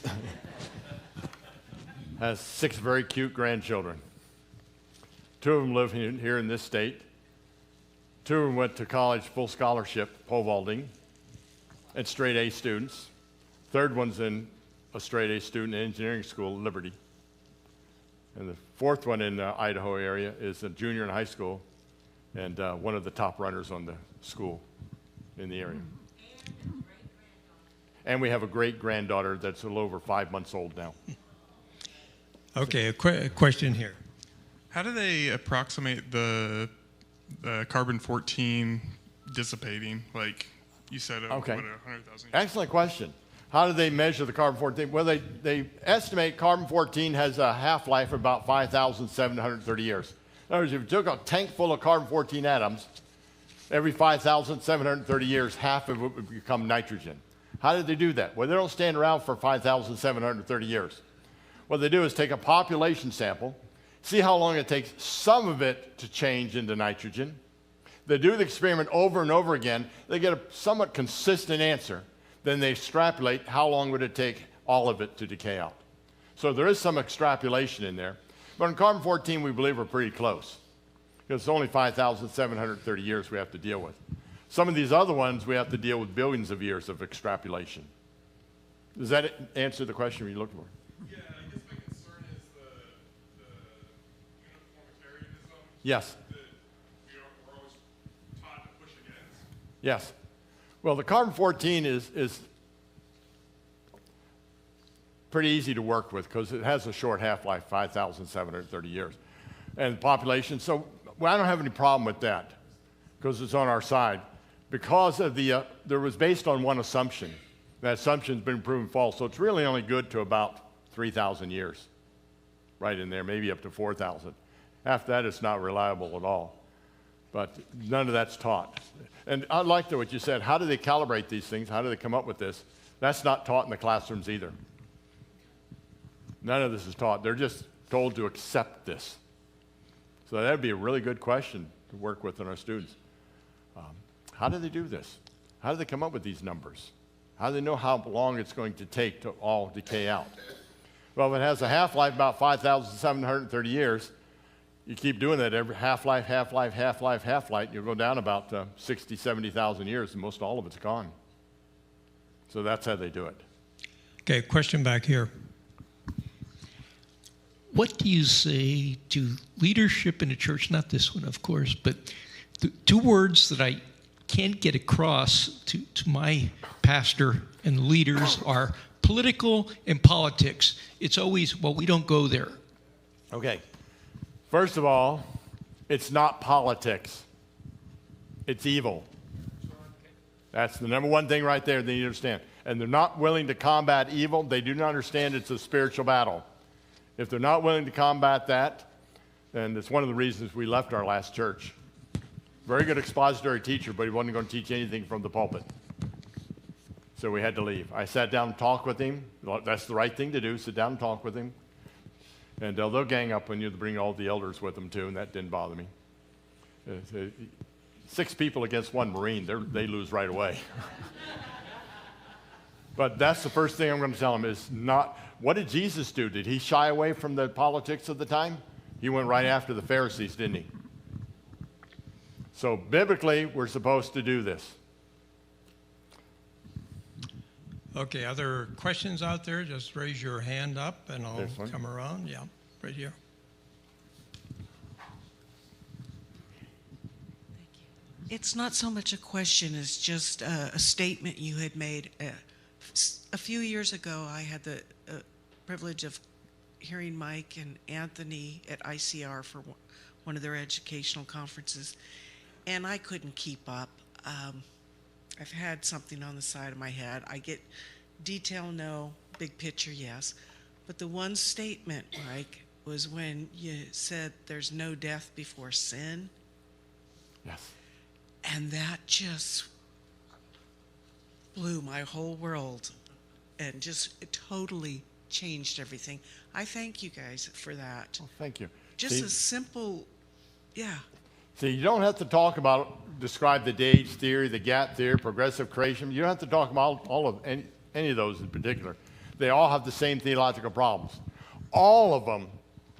Has 6 very cute grandchildren. 2 of them live here in this state. 2 of them went to college full scholarship, pole vaulting, and straight A students. 3rd one's in a straight A student in engineering school, Liberty. And the 4th one in the Idaho area is a junior in high school and one of the top runners on the school in the area. And we have a great-granddaughter that's a little over 5 months old now. Okay, a question here. How do they approximate the carbon-14 dissipating? Like you said, Okay. what, 100,000 years? Excellent question. How do they measure the carbon-14? Well, they estimate carbon-14 has a half-life of about 5,730 years. In other words, if you took a tank full of carbon-14 atoms, every 5,730 years, half of it would become nitrogen. How did they do that? Well, they don't stand around for 5,730 years. What they do is take a population sample, see how long it takes some of it to change into nitrogen. They do the experiment over and over again. They get a somewhat consistent answer. Then they extrapolate how long would it take all of it to decay out. So there is some extrapolation in there. But in carbon-14, we believe we're pretty close, because it's only 5,730 years we have to deal with. Some of these other ones, we have to deal with billions of years of extrapolation. Does that answer the question you're looking for? Yeah, I guess my concern is the uniformitarianism. Yes. That we're always taught to push against. Yes. Well, the carbon-14 is pretty easy to work with because it has a short half-life, 5,730 years. And population, so I don't have any problem with that because it's on our side. Because of there was based on one assumption. That assumption's been proven false, so it's really only good to about 3,000 years, right in there, maybe up to 4,000. After that, it's not reliable at all. But none of that's taught. And I liked what you said. How do they calibrate these things? How do they come up with this? That's not taught in the classrooms either. None of this is taught. They're just told to accept this. So that would be a really good question to work with in our students. How do they do this? How do they come up with these numbers? How do they know how long it's going to take to all decay out? Well, if it has a half-life about 5,730 years, you keep doing that every half-life, half-life, half-life, half-life, you'll go down about 60, 70,000 years, and most all of it's gone. So that's how they do it. Okay, question back here. What do you say to leadership in the church? Not this one, of course, but the two words that I can't get across to my pastor and leaders are political and politics. It's always, well, we don't go there. Okay. First of all, it's not politics. It's evil. That's the number one thing right there they need to understand. And they're not willing to combat evil. They do not understand it's a spiritual battle. If they're not willing to combat that, then it's one of the reasons we left our last church. Very good expository teacher, but he wasn't going to teach anything from the pulpit. So we had to leave. I sat down and talked with him. That's the right thing to do, sit down and talk with him. And they'll gang up on you to bring all the elders with them too, and that didn't bother me. 6 people against 1 Marine, they lose right away. But that's the first thing I'm going to tell them is not, what did Jesus do? Did he shy away from the politics of the time? He went right after the Pharisees, didn't he? So biblically, we're supposed to do this. Okay, other questions out there? Just raise your hand up and I'll come around. Yeah, right here. It's not so much a question as just a statement you had made. A few years ago, I had the privilege of hearing Mike and Anthony at ICR for one of their educational conferences, and I couldn't keep up. I've had something on the side of my head. I get detail, no, big picture, yes. But the one statement, Mike, was when you said there's no death before sin. Yes. And that just blew my whole world and just totally changed everything. I thank you guys for that. Well, thank you. Just a simple, yeah. See, you don't have to describe the age theory, the gap theory, progressive creation. You don't have to talk about all of any of those in particular. They all have the same theological problems. All of them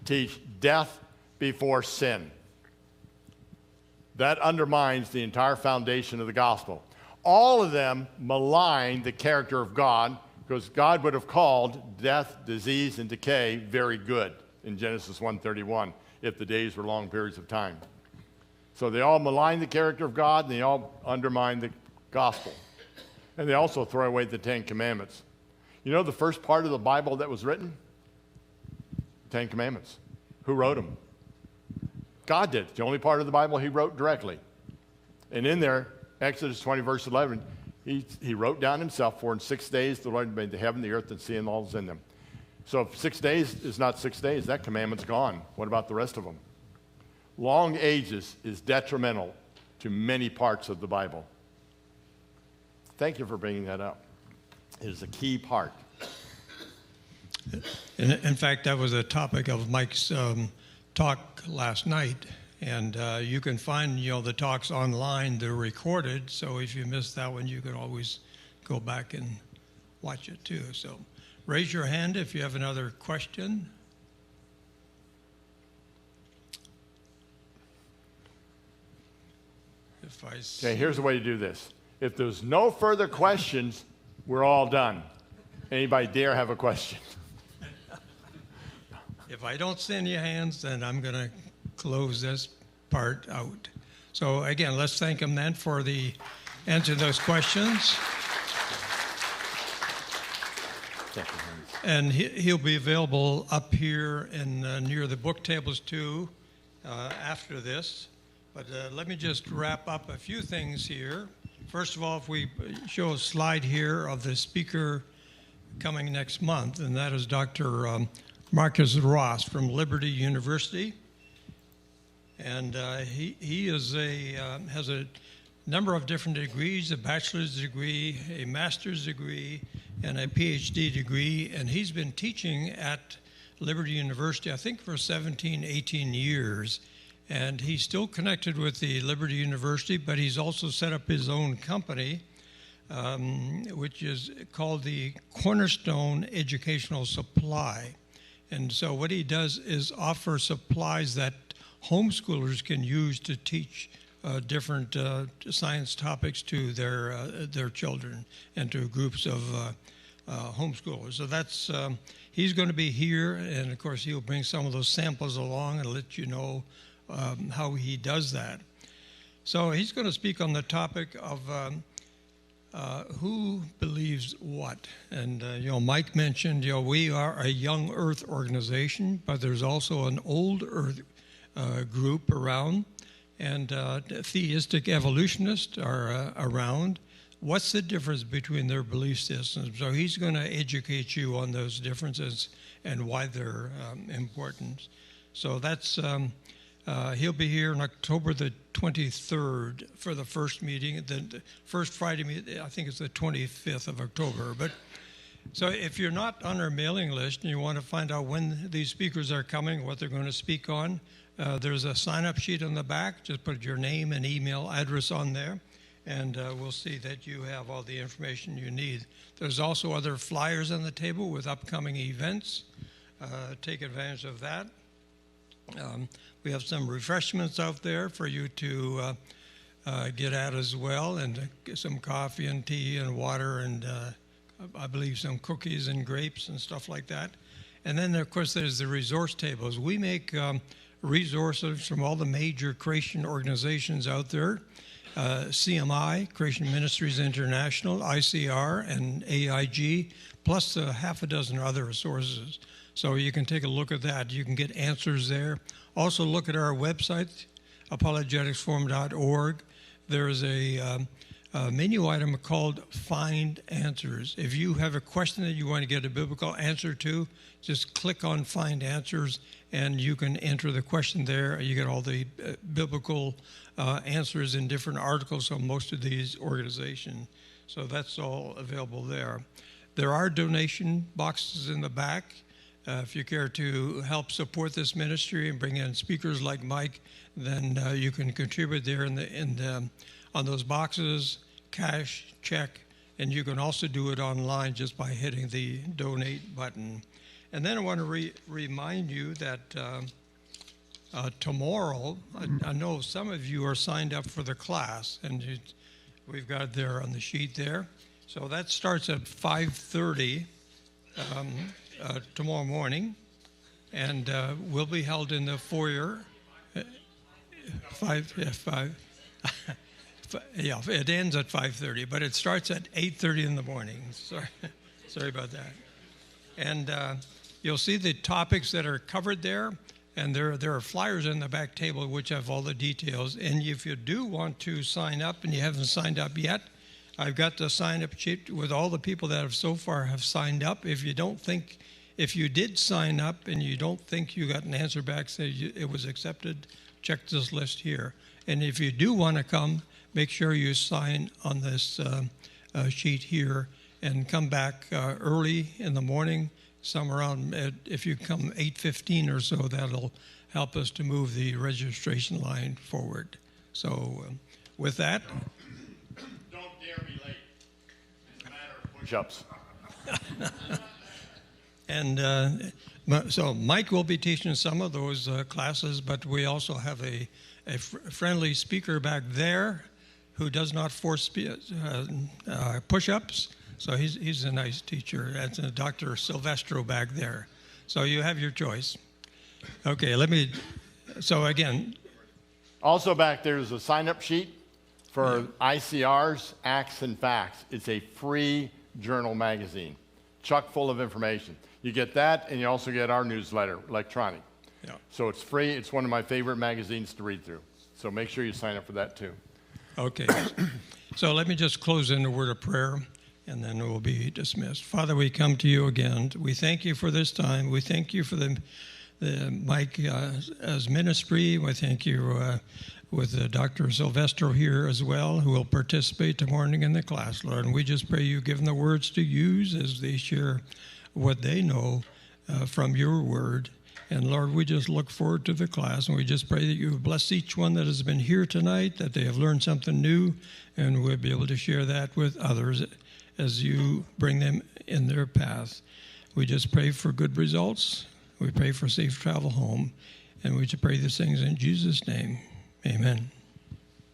teach death before sin. That undermines the entire foundation of the gospel. All of them malign the character of God because God would have called death, disease, and decay very good in Genesis 1:31 if the days were long periods of time. So they all malign the character of God, and they all undermine the gospel. And they also throw away the 10 Commandments. You know the first part of the Bible that was written? 10 Commandments. Who wrote them? God did. It's the only part of the Bible he wrote directly. And in there, Exodus 20, verse 11, he wrote down himself, for in 6 days the Lord made the heaven, the earth, and sea, and all that's in them. So if 6 days is not 6 days, that commandment's gone. What about the rest of them? Long ages is detrimental to many parts of the Bible. Thank you for bringing that up. It is a key part. In fact, that was a topic of Mike's talk last night. And you can find, the talks online. They're recorded. So if you missed that one, you can always go back and watch it too. So raise your hand if you have another question. Okay, here's the way to do this. If there's no further questions, we're all done. Anybody dare have a question? If I don't see any hands, then I'm going to close this part out. So again, let's thank him then for the answer to those questions. And he'll be available up here and near the book tables too after this. But let me just wrap up a few things here. First of all, if we show a slide here of the speaker coming next month, and that is Dr. Marcus Ross from Liberty University. And he is has a number of different degrees, a bachelor's degree, a master's degree, and a PhD degree. And he's been teaching at Liberty University, I think, for 17, 18 years. And he's still connected with the Liberty University, but he's also set up his own company, which is called the Cornerstone Educational Supply. And so what he does is offer supplies that homeschoolers can use to teach different science topics to their children and to groups of homeschoolers. So that's he's going to be here, and of course he'll bring some of those samples along and let you know how he does that. So he's going to speak on the topic of who believes what. And, Mike mentioned, we are a young Earth organization, but there's also an old Earth group around, and theistic evolutionists are around. What's the difference between their belief systems? So he's going to educate you on those differences and why they're important. So that's... he'll be here on October the 23rd for the first meeting. The first Friday meeting, I think it's the 25th of October. But so if you're not on our mailing list and you want to find out when these speakers are coming, what they're going to speak on, there's a sign-up sheet on the back. Just put your name and email address on there, and we'll see that you have all the information you need. There's also other flyers on the table with upcoming events. Take advantage of that. We have some refreshments out there for you to get at as well, and get some coffee and tea and water and I believe some cookies and grapes and stuff like that. And then, of course, there's the resource tables. We make resources from all the major creation organizations out there, CMI, Creation Ministries International, ICR, and AIG, plus half a dozen other sources. So you can take a look at that. You can get answers there. Also look at our website, apologeticsforum.org. There's a menu item called Find Answers. If you have a question that you want to get a biblical answer to, just click on Find Answers, and you can enter the question there. You get all the biblical answers in different articles on most of these organizations. So that's all available there. There are donation boxes in the back. If you care to help support this ministry and bring in speakers like Mike, then you can contribute there on those boxes, cash, check, and you can also do it online just by hitting the donate button. And then I want to remind you that tomorrow, I know some of you are signed up for the class, and we've got it there on the sheet there. So that starts at 5:30. Tomorrow morning, and will be held in the foyer. Yeah, it ends at 5:30, but it starts at 8:30 in the morning. Sorry about that. And you'll see the topics that are covered there, and there are flyers in the back table which have all the details. And if you do want to sign up and you haven't signed up yet, I've got the sign-up sheet with all the people that have so far have signed up. If you did sign up and you don't think you got an answer back, say it was accepted, check this list here. And if you do want to come, make sure you sign on this sheet here and come back early in the morning some around, if you come 8:15 or so, that'll help us to move the registration line forward. So with that. Don't dare be late. It's a matter of push-ups. And so Mike will be teaching some of those classes, but we also have a friendly speaker back there who does not force push-ups. So he's a nice teacher. That's Dr. Silvestro back there. So you have your choice. Okay, so again. Also back there is a sign-up sheet for ICRs, Acts, and Facts. It's a free journal magazine, chock full of information. You get that, and you also get our newsletter, electronic. Yeah. So it's free. It's one of my favorite magazines to read through. So make sure you sign up for that too. Okay. So let me just close in a word of prayer, and then we'll be dismissed. Father, we come to you again. We thank you for this time. We thank you for the Mike as ministry. We thank you with Dr. Silvestro here as well, who will participate tomorrow morning in the class, Lord. And we just pray you give them the words to use as they share what they know from your word. And Lord, we just look forward to the class, and we just pray that you bless each one that has been here tonight, that they have learned something new, and we'll be able to share that with others as you bring them in their path. We just pray for good results. We pray for safe travel home, and we just pray these things in Jesus' name. Amen.